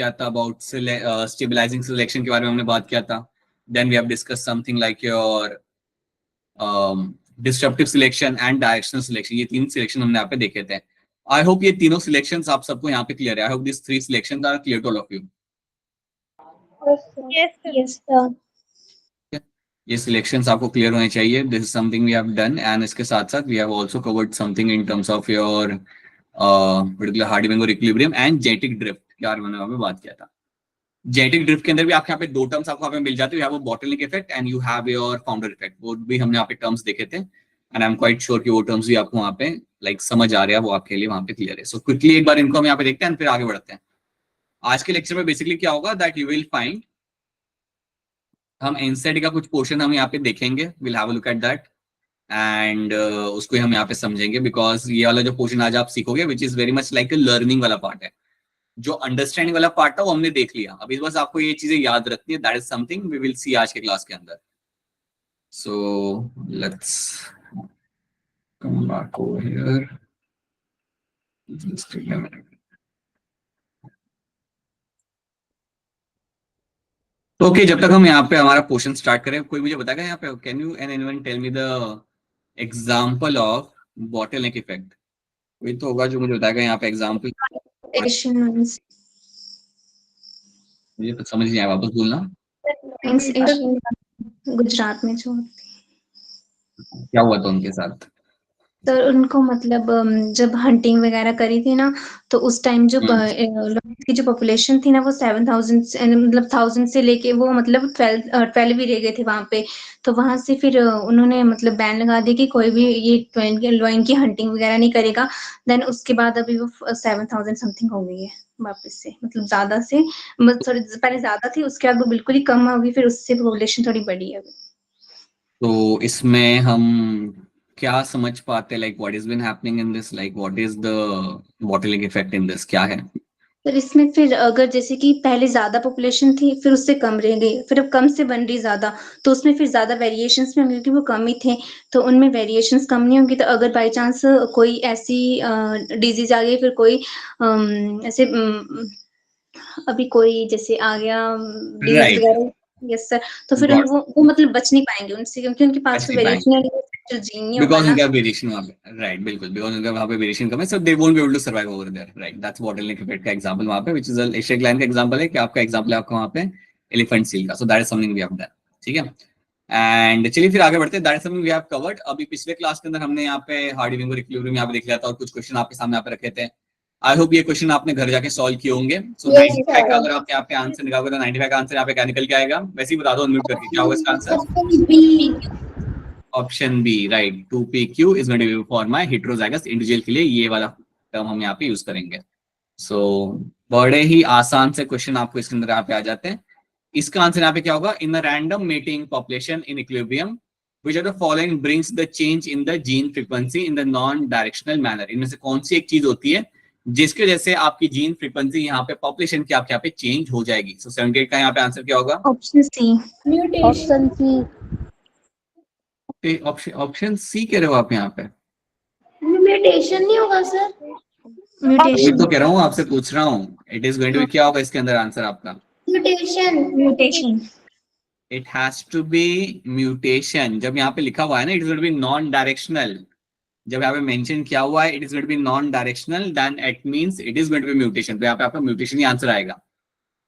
क्या था about stabilising selection के बारे में हमने बात किया था. Then we have discuss something like your disruptive selection and directional selection. ये 3 सिलेक्शन हमने यहाँ पे देखे थे. आई होप ये तीनों सिलेक्शंस आप सबको यहाँ पे क्लियर है. I hope this 3 selections are clear to all of you. Yes, sir. ये सिलेक्शंस आपको क्लियर होने चाहिए. This is something we have done and इसके साथ साथ we have also covered something in terms of your particular Hardy Weinberg equilibrium and genetic drift के बारे में हमने बात किया था. जेनेटिक ड्रिफ्ट के अंदर भी आपके यहाँ पे 2 टर्म्स आपको यहाँ पे मिल जाते हैं. You have a bottleneck effect and you have your founder effect. वो भी हमने यहाँ पे टर्म्स देखे थे and I am quite sure कि वो टर्म्स भी आपको वहाँ पे लाइक समझ आ रहा है. वो आपके लिए वहाँ पे क्लियर है. सो क्विकली एक बार इनको हम यहाँ पे देखते हैं फिर आगे बढ़ते हैं. आज के लेक्चर में बेसिकली क्या होगा दैट यू विल फाइंड, हम एनसीईआरटी का कुछ पोर्शन हम यहाँ पे देखेंगे. Will have a look at that and उसको हम यहाँ पे समझेंगे बिकॉज ये वाला जो पोर्शन आज आप सीखोगे which is very much like learning वाला पार्ट है. जो अंडरस्टैंडिंग वाला पार्ट था वो हमने देख लिया. अभी बस आपको ये चीजें याद रखनी है. That is something we will see आज के क्लास के अंदर. So let's come back over here. Just give me a minute. Okay, जब तक हम यहाँ पे हमारा पोर्शन स्टार्ट करें, कोई मुझे बताएगा यहाँ पे can you and anyone tell me the example of bottleneck effect. कोई तो होगा जो मुझे बताएगा यहाँ पे एग्जांपल. मुझे तो समझ नहीं आया, वापस बोलना. गुजरात में जो क्या हुआ था उनके साथ? तो उनको मतलब जब हंटिंग वगैरह करी थी ना तो उस टाइम जो लोगों की जो पॉपुलेशन थी ना वो 7,000 मतलब 1000 से लेके वो मतलब 12 भी रह गए थे वहां पे. तो वहां से फिर उन्होंने मतलब बैन लगा दिया कि कोई भी ये लॉइन की हंटिंग वगैरह नहीं करेगा. देन उसके बाद अभी वो 7,000 समथिंग हो गई है वापस से. मतलब ज्यादा से थोड़ी पहले ज्यादा थी, उसके बाद वो बिल्कुल ही कम हो गई, फिर उससे पॉपुलेशन थोड़ी बढ़ी है. तो इसमें हम क्या समझ पाते हैं, like what is been happening in this, like what is the bottling effect in this, क्या है? फिर इसमें फिर अगर जैसे कि पहले ज्यादा पॉपुलेशन थी फिर उससे कम रह गई, फिर अब कम से बन रही ज्यादा, तो उसमें फिर ज्यादा वेरिएशंस में होंगे क्योंकि वो कम ही थे तो उनमें वेरिएशंस कम नहीं होंगी. तो अगर बाई चांस कोई ऐसी डिजीज आ गई, फिर कोई ऐसे अभी कोई जैसे आ गया डिजीज राइट. वगैरह, यस सर, तो फिर वो मतलब बच नहीं पाएंगे उनसे क्योंकि उनके पास तो वेरिएशन है, जीन नहीं होगा बिकॉज ना. उनका वेरिएशन वहां पे, राइट, बिल्कुल, बिकॉज उनका वहां पे वेरिएशन कम है, so they won't be able to survive over there. Right, that's bottleneck effect का एग्जांपल वहां पे, which is a Asia gland का एग्जांपल है कि आपका एग्जांपल है आपका वहां पे एलिफेंट सील का. So that is something we have done. ठीक है, एंड चलिए फिर आगे बढ़ते हैं. That is something we have covered. अभी पिछले क्लास के अंदर हमने यहाँ पे हार्डी-वेंगर इक्विलिब्रियम यहाँ पे देख लिया था और कुछ क्वेश्चन आपके सामने यहाँ पे रखे थे. आई होप ये क्वेश्चन आपने घर जाके सॉल्व किए होंगे. सो 95 का अगर आप यहाँ पे आंसर निकालोगे तो 95 का आंसर यहाँ पे क्या निकल के आएगा? वैसे ही बता दो अनम्यूट करके, क्या होगा इसका answer? Option B, right. 2pq is going to be for my heterozygous individual के लिए ये वाला टर्म हम यहाँ पे यूज करेंगे. सो बड़े ही आसान से क्वेश्चन आपको इसके अंदर यहाँ पे आ जाते हैं. इसका आंसर यहाँ पे क्या होगा? In the random mating population in equilibrium which of the following brings the change in the gene frequency in the non-directional manner. इनमें से कौन सी एक चीज होती है जिसके जैसे आपकी जीन फ्रीक्वेंसी यहाँ पे पॉपुलेशन की आपके यहाँ पे चेंज हो जाएगी? सो 78 का यहाँ पे आंसर क्या होगा? Option C. Option C. Option C कह रहे हो आप यहाँ पे? म्यूटेशन नहीं होगा सर? वही तो कह रहा हूँ, आपसे पूछ रहा हूँ. It is going to be, क्या होगा इसके अंदर आंसर आपका? Mutation. It has to be mutation. जब यहाँ पे लिखा हुआ है ना it is going to be non directional, जब यहाँ पे मेंशन किया हुआ है it is going to be non directional, then it means it is going to be mutation. तो यहाँ पे आपका म्यूटेशन ही आंसर आएगा.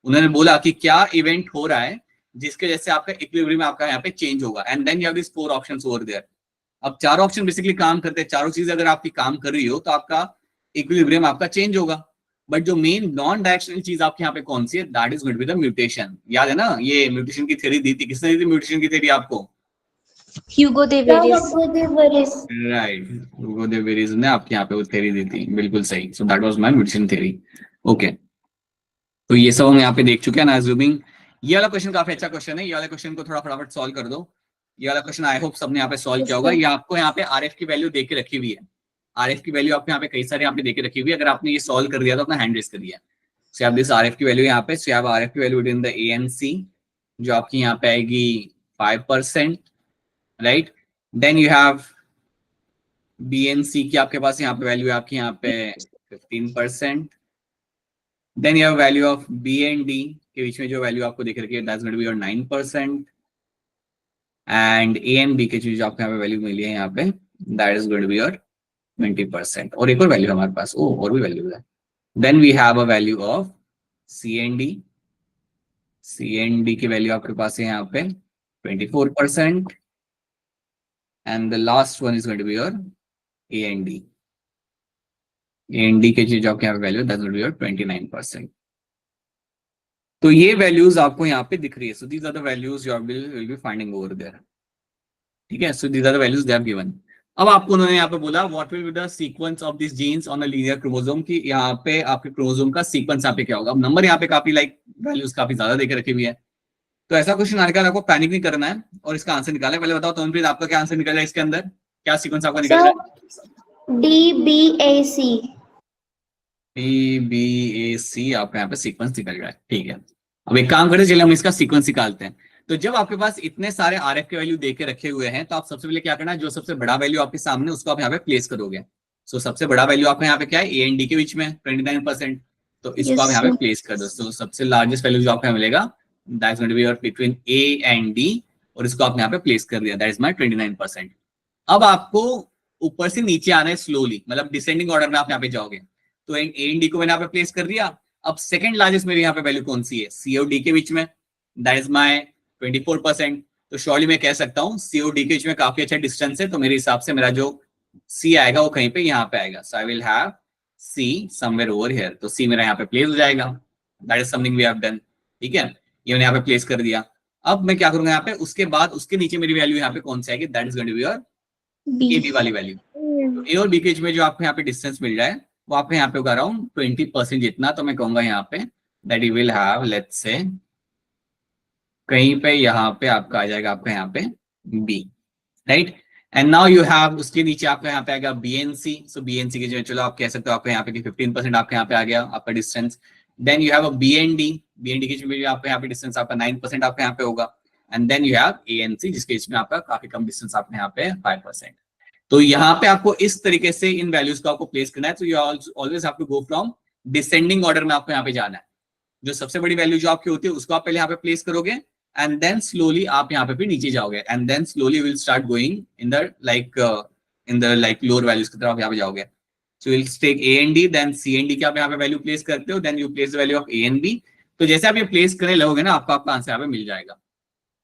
उन्होंने बोला कि क्या इवेंट हो रहा है जिसके जैसे आपका इक्विलिब्रियम आपका यहाँ पे चेंज होगा, and then you have this 4 options over there. अब चारों ऑप्शन बेसिकली काम करते हैं. चारों चीजें अगर आपकी काम कर रही हो तो आपका इक्विलिब्रियम आपका चेंज होगा. बट जो मेन नॉन डायरेक्शनल चीज आपके यहाँ पे कौन सी है? That is going to be the mutation. याद है ना, ये म्यूटेशन की थ्योरी दी थी. किसने दी थी म्यूटेशन की थ्योरी आपको? ह्यूगो दे वेरिस. राइट, ह्यूगो दे वेरिस ने आपके यहाँ पे वो थ्योरी दी थी. बिल्कुल सही. सो that was my mutation theory. Okay, तो ये सब हम यहाँ पे देख चुके हैं ना. अज्यूमिंग ये वाला क्वेश्चन काफी अच्छा क्वेश्चन है. ये वाला क्वेश्चन को थोड़ा फटाफट सॉल्व कर दो. ये वाला क्वेश्चन आई होप सबने यहाँ पे सॉल्व किया होगा. ये आपको यहाँ पे आरएफ की वैल्यू देके रखी हुई है. आरएफ की वैल्यू आपको यहाँ पे कई सारे यहाँ पे देके रखी हुई है. अगर आपने ये सॉल्व कर दिया तो अपना हैंड रेस कर दिया. सो आप दिस आरएफ की वैल्यू यहाँ पे, सो आप आरएफ की वैल्यू इन द एएनसी जो आपकी यहाँ पे आएगी 5%, right. Then you have B N C की आपके पास यहाँ पे वैल्यू आपकी यहाँ पे 15%, then you have value of B and D के बीच में जो वैल्यू आपको दिख रही है that's going to be your 9%, and A and B के जो आपको यहाँ पे वैल्यू मिली है यहाँ पे that is going to be your 20%। और एक और वैल्यू हमारे पास, और भी वैल्यू है। Then we have a value of C and D, C and D की वैल्यू आपके पास है यहाँ पे 24%, and the last one is going to be your A and D, A and D के जो आपके यहाँ पे value that's going to be your 29%। तो ये वैल्यूज आपको यहाँ पे दिख रही है। So these are the values you will be finding over there. ठीक है, so these are the values they have given. अब आपको उन्होंने यहाँ पे बोला what will be the sequence of this genes on a linear chromosome, की यहाँ पे आपके क्रोमोसोम का सीक्वेंस यहाँ पे क्या होगा। अब नंबर यहाँ पे काफी वैल्यूज काफी ज्यादा देके रखी हुई है, तो ऐसा क्वेश्चन आने का आपको पैनिक नहीं करना है और इसका आंसर निकालना है। पहले बताओ तनुप्रीत, आपका क्या आंसर निकल रहा है इसके अंदर, क्या सीक्वेंस आपका निकल रहा है? DBAC। DBAC आपका यहाँ पे सीक्वेंस निकल रहा है। ठीक है, अब एक काम करें, चलिए हम इसका सीक्वेंस निकालते हैं। तो जब आपके पास इतने सारे आरएफ के वैल्यू देके रखे हुए हैं, तो आप सबसे पहले क्या करना है, जो सबसे बड़ा वैल्यू आपके सामने उसको आप यहाँ पे प्लेस करोगे। सो सबसे बड़ा वैल्यू आपका यहाँ पे क्या है, ए एंड डी के बीच में 29%, तो इसको आप यहाँ पे प्लेस कर दो। तो सबसे लार्जेस्ट वैल्यू जो आपको यहाँ मिलेगा that's going to be your between A and D, और इसको आपने यहाँ पे प्लेस कर दिया, दैट इज माय 29%। अब आपको ऊपर से नीचे आना है स्लोली, मतलब डिसेंडिंग ऑर्डर में आप यहाँ पे जाओगे। तो ए एंड डी को मैंने यहाँ पे प्लेस कर दिया। अब सेकंड लार्जेस्ट मेरे यहाँ पे वैल्यू कौन सी है, सी और डी के बीच में, दैट इज माय 24%। तो श्योरली मैं कह सकता हूँ सी और डी के बीच में काफी अच्छा डिस्टेंस है, तो मेरे हिसाब से मेरा जो सी आएगा वो कहीं पे यहाँ पे आएगा। So I will have C somewhere over here, तो सी मेरा यहाँ पे प्लेस हो जाएगा, that is something we have done. ठीक है, ये मैंने यहाँ पे प्लेस कर दिया। अब मैं क्या करूंगा यहाँ पे, उसके बाद उसके नीचे मेरी वैल्यू यहाँ पे कौन सी आएगी, that is going to be your A B वाली वैल्यू। तो ए और बी के बीच में जो आपको यहाँ पे डिस्टेंस मिल रहा है वो आपको यहाँ पे होगा अराउंड 20% जितना। तो मैं कहूंगा यहाँ पे that you will have, let's say कहीं पे यहाँ पे आपका आ जाएगा आपका यहाँ पे B, right. And now you have, उसके नीचे आपका यहाँ पे आएगा B N C. So B N C के जो चलो आप कह सकते हो आपका यहाँ पे 15% आपका यहाँ पे आ गया आपका distance. Then you have a B N D, B N D के जो आपका यहाँ पे डिस्टेंस आपका 9% आपका यहाँ पे होगा। And then you have A N C, जिसके इसमें आपका काफी कम डिस्टेंस आपका यहाँ पे 5%। तो यहाँ पे आपको इस तरीके से इन वैल्यूज को आपको प्लेस करना है। तो you always have to go from descending order में आपको यहाँ पे जाना है। जो सबसे बड़ी वैल्यू जो आपकी होती है उसको आप पहले यहाँ पे प्लेस करोगे, एंड देन स्लोली आप यहाँ पे फिर नीचे जाओगे, and then slowly will start going in the like lower values की तरफ यहाँ पे जाओगे। So will take A and D, then C and D की आप यहाँ पे वैल्यू प्लेस करते हो, then you place the value of A and B. तो जैसे आप ये प्लेस करने लगोगे ना, आपका आंसर यहाँ पे मिल जाएगा।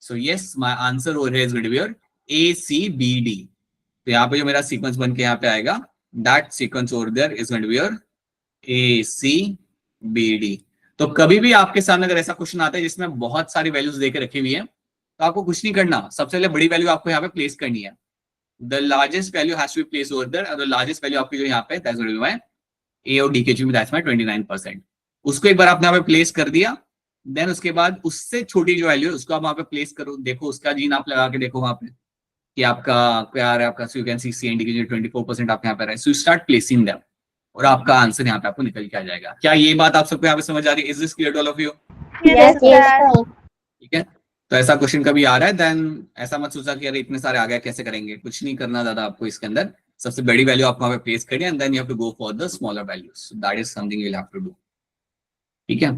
So yes, my answer over here is going to be your A C B D. तो यहाँ पे जो मेरा सीक्वेंस बन के यहाँ पे आएगा, that sequence over there is going to be your A C B D. तो कभी भी आपके सामने अगर ऐसा क्वेश्चन आता है जिसमें बहुत सारी वैल्यूज देके रखी हुई है, तो आपको कुछ नहीं करना, सबसे पहले बड़ी वैल्यू आपको यहाँ पे प्लेस करनी है। The largest value has to be placed over there, और द लार्जेस्ट वैल्यू आपकी जो यहाँ पे that's going to be my A और डी के में दैट्स माय 29%। उसको एक बार आपने यहाँ पे प्लेस कर दिया, देन उसके बाद उससे छोटी जो वैल्यू है उसको आप वहां पे प्लेस करो। देखो उसका जीन आप लगा के देखो वहां पे कि आपका क्या आ रहा है आपका। So you can see C and D के जो 24% आपके यहाँ पे रहा है। So you start placing them, और आपका आंसर यहाँ पे आपको निकल के आ जाएगा। क्या ये बात आप सबको यहाँ पे समझ आ रही है? Is this clear to all of you? Yes, sir. ठीक है, तो ऐसा क्वेश्चन कभी आ रहा है देन ऐसा मत सोचा कि अरे इतने सारे आ गए कैसे करेंगे, कुछ नहीं करना ज्यादा आपको। इसके अंदर सबसे बड़ी वैल्यू आपको वहां पे प्लेस करनी है, and then you have to go for the smaller values, that is something you will have to do. ठीक है,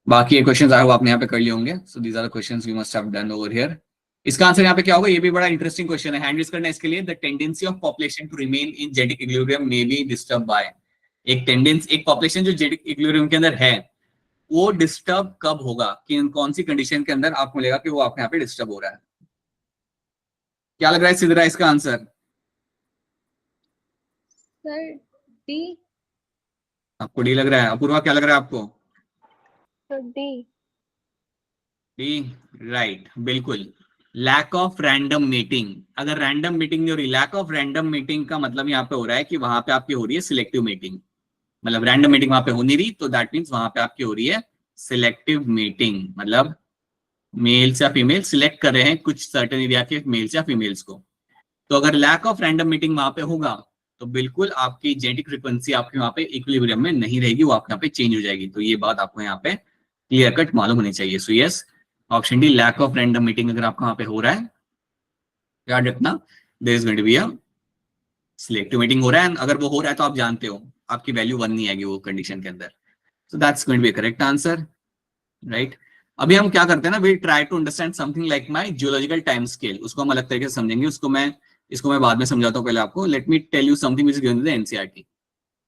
बाकी ये क्वेश्चंस आए वो आपने यहाँ पे कर लिए होंगे। So these are the questions we must have done over here. इसका आंसर यहाँ पे क्या होगा, ये भी बड़ा इंटरेस्टिंग क्वेश्चन है, हैंड रेज करना है इसके लिए। The tendency of population to remain in genetic equilibrium may be disturb by. एक टेंडेंसी, एक पॉपुलेशन जो जेनेटिक इक्विलिब्रियम के अंदर है वो डिस्टर्ब कब होगा, कि कौन सी कंडीशन के अंदर आपको मिलेगा कि वो आपके यहाँ पे डिस्टर्ब हो रहा है। क्या लग रहा है सिद्धरा इसका आंसर? Sir D. आपको डी लग रहा है? अपूर्वा क्या लग रहा है आपको? Sir D. डी, राइट, बिल्कुल। Lack of random meeting. अगर रैंडम मीटिंग नहीं हो रही, लैक ऑफ रैंडम मीटिंग का मतलब यहाँ पे हो रहा है कि वहां पे आपकी हो रही है सिलेक्टिव मीटिंग, मतलब रैंडम मीटिंग वहां पे हो नहीं रही, तो दैट मीन्स वहां पे आपकी हो रही है सिलेक्टिव मीटिंग, मतलब मेल्स या फीमेल सिलेक्ट कर रहे हैं कुछ सर्टेन एरिया के मेल्स या फीमेल्स को। तो अगर लैक ऑफ रैंडम मीटिंग वहां पे होगा तो बिल्कुल आपकी जेनेटिक फ्रीक्वेंसी आपके वहां पे इक्विलिब्रियम में नहीं रहेगी, वो आपके यहाँ पे चेंज हो जाएगी। तो ये बात आपको यहाँ पे क्लियर कट मालूम होनी चाहिए। So yes, option D, lack of random meeting अगर आपका वहां पे हो रहा है, याद रखना there is going to be a selective meeting हो रहा है। अगर वो हो रहा है तो आप जानते हो आपकी वैल्यू 1 नहीं आएगी वो कंडीशन के अंदर। So that's going to be a correct answer, right? अभी हम क्या करते हैं ना, we try to understand something like my geological time scale. उसको हम अलग तरीके से समझेंगे, इसको मैं बाद में समझाता हूँ। पहले आपको let me tell you something which is given in the NCERT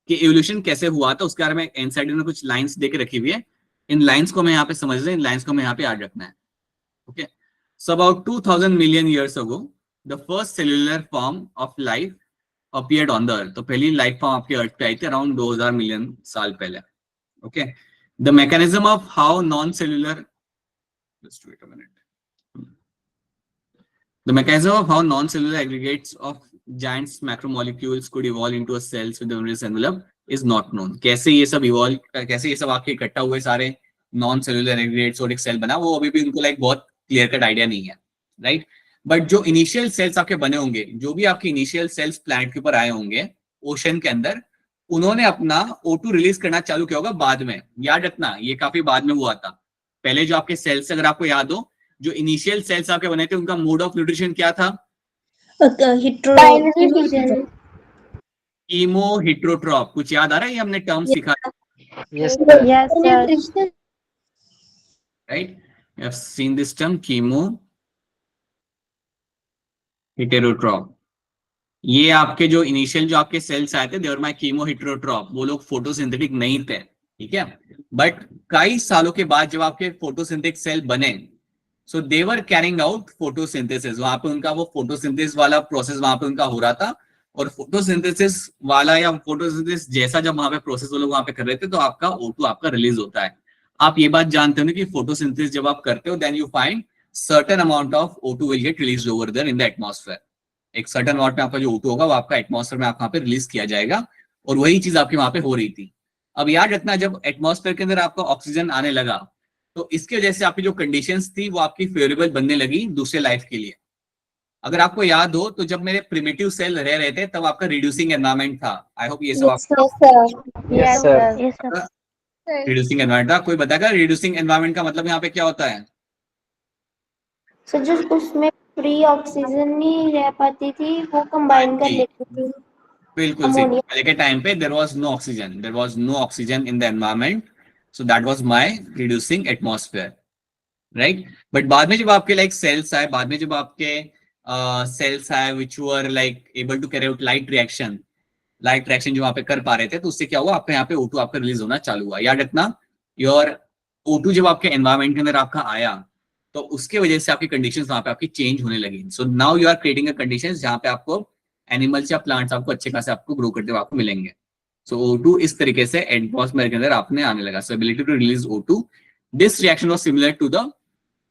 कि evolution कैसे हुआ था, उसके बारे में NCERT ने कुछ लाइंस दे के रखी हुई है। इन लाइंस को मैं यहाँ पे समझ रहे हैं, इन लाइंस को मैं यहाँ पे याद रखना है। Okay, so about 2000 million years ago the first cellular form of life appeared on the earth. तो पहली लाइफ फॉर्म आपके अर्थ पे आई थी अराउंड 2000 मिलियन साल पहले। Okay, the mechanism of how non cellular, just wait a minute, the mechanism of how non-cellular aggregates of giant macromolecules could evolve into a cells with the nucleus envelope is not known. कैसे ये सब evolve, कैसे ये सब आके इकट्ठा हुए सारे नॉन सेल्यूलर एग्रीगेट्स और एक सेल बना, वो अभी भी उनको लाइक बहुत क्लियर कट आइडिया नहीं है, राइट? बट जो इनिशियल सेल्स आपके बने होंगे, जो भी आपके इनिशियल सेल्स प्लैनेट के ऊपर आए होंगे ओशन के अंदर, उन्होंने अपना O2 रिलीज करना चालू किया होगा बाद में। याद रखना, ये काफी बाद में हुआ था। पहले जो आपके सेल्स, अगर आपको याद हो, जो इनिशियल सेल्स आपके बने थे, उनका मोड ऑफ न्यूट्रिशन क्या था? कीमो हिट्रोट्रॉप। कुछ याद आ रहा है? ये हमने टर्म सीखा, Yes, sir. Right? You have seen this term chemoheterotroph. ये आपके जो इनिशियल जो आपके सेल्स आए थे, देवर माय कीमो हिटेरोट्रॉप, वो लोग फोटोसिंथेटिक नहीं थे, ठीक है? बट कई सालों के बाद जब आपके फोटोसिंथेटिक सेल बने, सो they were carrying out photosynthesis. वहां पे उनका वो फोटोसिंथेसिस वाला प्रोसेस वहां पे उनका हो रहा था, और फोटोसिंथेसिस वाला या फोटोसिंथेसिस जैसा जब वहां पे प्रोसेस वो लोग वहां पे कर रहे थे, तो आपका O2 आपका रिलीज होता है। आप ये बात जानते हो ना कि फोटोसिंथेसिस जब आप करते हो, then you find certain amount of O2 will get released over there in the atmosphere. एक सर्टेन अमाउंट में आपका जो O2 होगा वो आपका एटमॉस्फेयर में वहां पे रिलीज किया जाएगा, और वही चीज आपकी वहां पे हो रही थी। अब याद रखना, जब एटमॉस्फेयर के अंदर आपका ऑक्सीजन आने लगा, तो इसके वजह से आपकी जो कंडीशंस थी वो आपकी फेवरेबल बनने लगी दूसरे लाइफ के लिए। अगर आपको याद हो, तो जब मेरे प्रिमिटिव सेल रह रहे थे, तब आपका रिड्यूसिंग एनवायरनमेंट था। आई होप ये सब आपको रिड्यूसिंग एनवायरनमेंट था। कोई बताएगा रिड्यूसिंग एनवायरनमेंट का मतलब यहाँ पे क्या होता है? सर जो उसमें फ्री ऑक्सीजन नहीं रह पाती थी, वो कंबाइन कर लेती थी। बिल्कुल सही। पहले के टाइम पे there was no oxygen in the environment, so that was my reducing atmosphere, right? But बाद में जब आपके लाइक सेल्स आए, बाद में जब आपके सेल्स आए which were like able to carry out light reaction जो वहां पे कर पा रहे थे, तो उससे क्या हुआ, आपके यहाँ पे O2 आपका रिलीज होना चालू हुआ। याद रखना, योर O2 जब आपके एनवायरनमेंट के अंदर आपका आया, तो उसके वजह से आपकी कंडीशंस वहां पे आपकी चेंज होने लगी। So now you are creating a conditions जहां पे आपको एनिमल्स या प्लांट्स आपको अच्छे खासे आपको ग्रो करते हुए आपको मिलेंगे। सो O2 इस तरीके से एटमॉस्फेयर के अंदर आपने आने लगा। So ability to release O2, this reaction was similar to the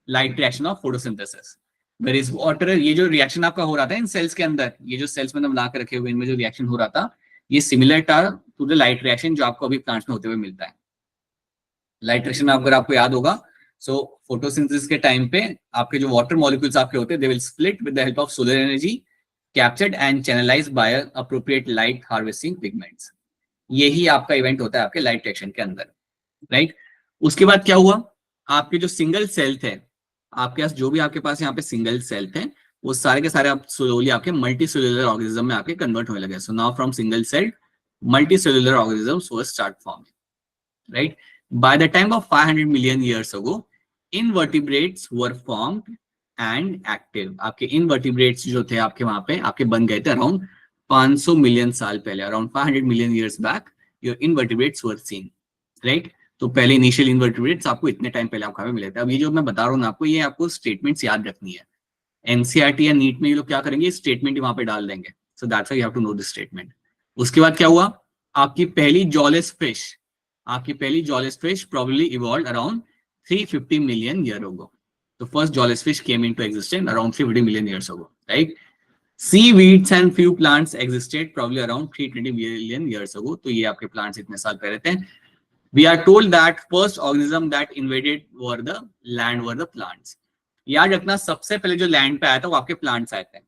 light reaction of photosynthesis. Where is water, ये जो रिएक्शन आपका हो रहा था इन सेल्स के अंदर, ये जो सेल्स में बना के रखे हुए इनमें जो रिएक्शन हो रहा था, ये सिमिलर था टू द लाइट रिएक्शन जो आपको अभी प्लांट्स में होते हुए मिलता है। लाइट रिएक्शन में अगर आपको याद होगा, सो फोटोसिंथेसिस के टाइम पे आपके जो वाटर मॉलिक्यूल्स आपके होते हैं, they will split with the help of solar energy captured and channelized by appropriate light harvesting pigments. यही आपका इवेंट होता है आपके लाइट रिएक्शन के अंदर, राइट? उसके बाद क्या हुआ, आपके जो सिंगल सेल थे, आपके पास जो भी आपके पास यहाँ पे सिंगल सेल थे, वो सारे के सारे आप स्लोली आपके मल्टी सेल्यूलर ऑर्गेनिज्म में आके कन्वर्ट होने लगे। So now from single cell multi cellular organisms were start forming, right? By the time of 500 million years ago, invertebrates were formed and active. आपके invertebrates जो थे आपके वहां पे आपके बन गए थे अराउंड 500 मिलियन साल पहले, around 500 million years back your invertebrates were seen, right? तो पहले इनिशियल इन्वर्टिब्रेट्स आपको इतने टाइम पहले आपको मिले थे। अब ये जो मैं बता रहा हूँ ना आपको, ये आपको स्टेटमेंट्स याद रखनी है। एनसीईआरटी या नीट में ये लोग क्या करेंगे, स्टेटमेंट वहां पे डाल देंगे। So that's why you have to know this statement. उसके बाद क्या हुआ, आपकी पहली jawless fish probably evolved around 350 million years ago. The first jawless fish came into existence around 350 million years ago, right? Seaweeds and few plants existed probably around 320 million years ago. तो ये आपके plants इतने साल पहले थे। We are told that first organism that invaded were the land were the plants. याद रखना, सबसे पहले जो लैंड पे आया था वो आपके प्लांट्स आए थे।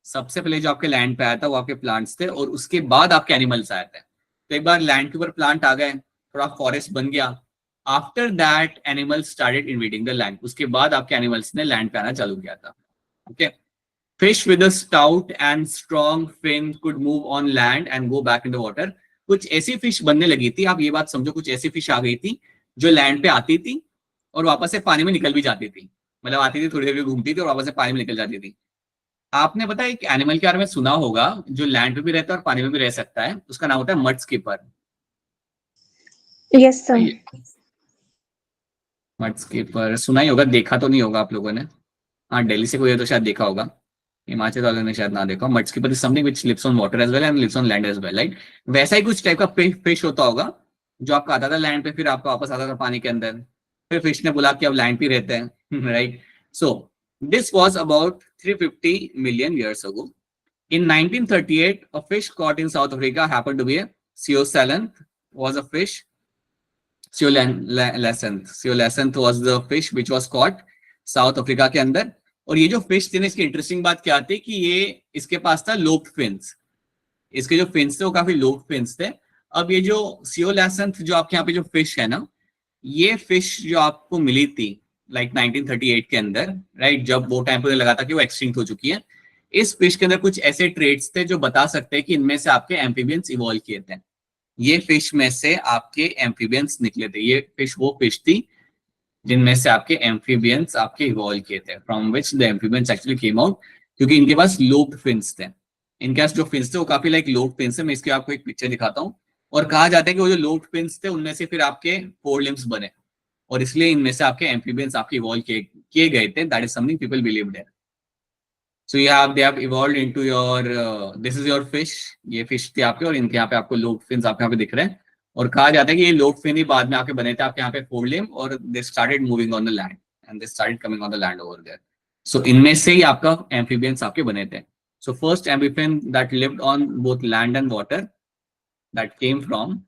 सबसे पहले जो आपके लैंड पे आया था वो आपके प्लांट्स थे, और उसके बाद आपके एनिमल्स आए थे। तो एक बार लैंड के ऊपर प्लांट आ गए, थोड़ा फॉरेस्ट बन गया, after that animals started invading the land. उसके बाद आपके एनिमल्स ने लैंड पे आना चालू किया था। Okay, fish with a stout and strong fin could move on land and go back in the water. कुछ ऐसी फिश बनने लगी थी, आप ये बात समझो, कुछ ऐसी फिश आ गई थी जो लैंड पे आती थी और वापस से पानी में निकल भी जाती थी, मतलब आती थी थोड़ी देर घूमती थी और वापस से पानी में निकल जाती थी। आपने पता है एक एनिमल के बारे में सुना होगा जो लैंड पे भी रहता है और पानी में भी रह सकता है, उसका नाम होता है mud skipper. Yes sir. Mud skipper सुना ही होगा, देखा तो नहीं होगा आप लोगों ने। हाँ, दिल्ली से कोई है तो शायद देखा होगा, हिमाचल वालों ने शायद ना देखा। Mudskipper is something which lives on water as well and lives on land as well, right. वैसा ही कुछ टाइप का फिश होता होगा जो आपका आता था लैंड पे, फिर आपका वापस आता था पानी के अंदर, फिर फिश ने बोला कि अब लैंड पे रहते हैं, right. So this was about 350 million years ago. In 1938, a fish caught in South Africa happened to be a Ceosalanth was a fish. Ceosalanth was the fish which was caught south Africa के अंदर। और ये जो fish थी ना, इसकी interesting बात क्या थी कि ये इसके पास था लोप्ड फिन्स, इसके जो फिन्स थे वो काफी लोप्ड फिन्स थे। अब ये जो सियोलैसेंथ जो आपके यहाँ पे जो फिश है ना, ये फिश जो आपको मिली थी लाइक 1938 के अंदर, राइट, जब वो टाइम पे लगा था कि वो एक्सटिंक्ट हो चुकी है। इस फिश के अंदर कुछ ऐसे ट्रेड्स थे जो बता सकते हैं कि इनमें से आपके एम्फीबियंस इवॉल्व किए थे। ये फिश में से आपके एम्फीबियंस निकले थे, ये फिश वो फिश थी जिनमें से आपके एम्फीबियंस आपके इवॉल्व किए थे, from which the amphibians actually came out, क्योंकि इनके पास लोब्ड फिन्स थे। इनके पास जो फिन्स थे वो काफी लाइक लोब्ड फिन्स है। मैं इसके आपको एक पिक्चर दिखाता हूँ। और कहा जाता है कि वो जो लोब्ड फिन्स थे उनमें से फिर आपके 4 लिम्स बने, और इसलिए इनमें से आपके एम्फीबियंस आपके इवॉल्व किए गए थे। That is something people believe there. So they have evolved into your this is your fish, ये फिश थी आपके, और इनके यहाँ पे आपको लोब्ड फिन्स आपके यहाँ पे दिख रहे हैं। और कहा जाता है कि ये लोब्ड फिन ही बाद में आके बने थे आपके यहाँ पे 4 लिम्ब, और they started moving on the land and they started coming on the land over there. So इनमें से ही आपका एम्फीबियंस आपके बने थे। So first amphibian that lived on both land and water that came from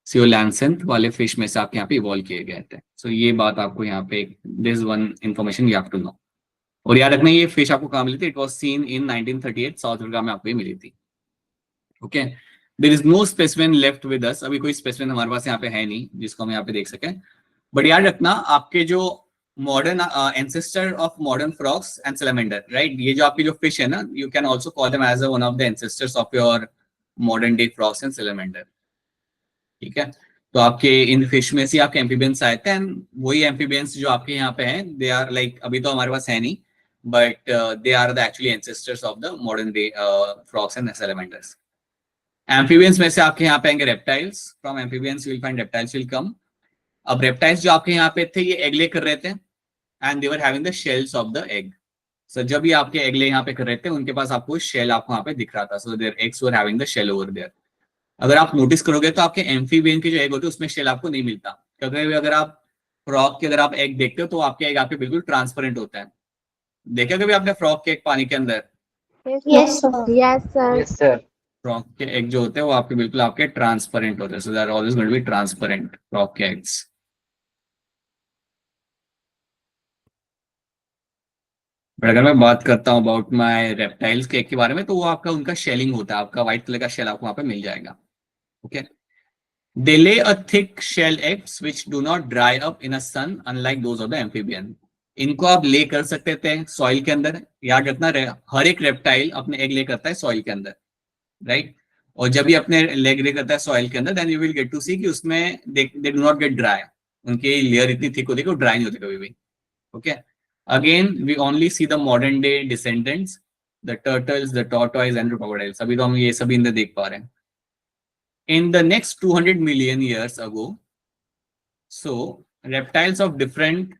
coelacanth वाले fish में से आपके यहाँ पे इवॉल्व किए गए थे। सो ये बात आपको यहाँ पे this one information you have to know. और याद रखना ये फिश आपको कहाँ मिली थी, it was seen in 1938 South Africa में आपको मिली थी। Okay, there is no specimen left with us, अभी कोई स्पेसिमेन हमारे पास यहाँ पे है नहीं जिसको हम यहाँ पे देख सकें। बट याद रखना आपके जो modern ancestor of modern frogs and salamander, right, ये जो आपकी जो फिश है ना, you can also call them as one of the ancestors of your modern day frogs and salamander. ठीक है, तो आपके इन फिश में से आपके एम्फीबियंस आए थे, एंड वही एम्फीबियंस जो आपके यहाँ पे हैं, दे आर लाइक, अभी तो हमारे पास है नहीं, but they are the actually ancestors of the modern day frogs and salamanders. Amphibians में से आपके यहाँ पे आएंगे reptiles. From amphibians you will find reptiles will come. अब reptiles जो आपके यहाँ पे थे ये egg lay कर रहे थे, and they were having the shells of the egg. So जब ये आपके egg lay यहाँ पे कर रहे थे, उनके पास आपको shell आपको यहाँ पे दिख रहा था. So their eggs were having the shell over there. अगर आप नोटिस करोगे तो आपके एम्फीबियन के जो एग होते हैं उसमें शेल आपको नहीं मिलता, क्योंकि अगर आप फ्रॉग के अगर आप एग देखते हो तो आपके एग आपके बिल्कुल ट्रांसपेरेंट होता है। देखा कभी आपने फ्रॉग के एग पानी के अंदर? Yes sir. Yes sir. Frog के एग जो होते हैं वो आपके बिल्कुल आपके ट्रांसपेरेंट होते हैं। So they are always going to be transparent frog के एग्स। बट अगर मैं बात करता हूँ अबाउट माय रेप्टाइल्स के एग के बारे में, तो वो आपका उनका शेलिंग होता है, आपका व्हाइट कलर का शेल आपको वहां पे मिल जाएगा। Okay, they lay a thick shell eggs which do not dry up in a sun unlike those of the amphibian. इनको आप ले कर सकते थे सॉइल के अंदर। याद रखना हर एक रेप्टाइल अपने एग ले करता है सॉइल के अंदर, राइट। और जब भी अपने लेग ले करता है सॉइल के अंदर, then you will get to see कि उसमें they do not get dry, उनकी लेयर इतनी थिक होती है कि वो ड्राई नहीं होती कभी भी। Okay, again we only see the modern day descendants, the turtles, the tortoise and crocodiles. अभी तो हम ये सभी इंदर देख पा रहे हैं। In the next 200 million years ago, so reptiles of different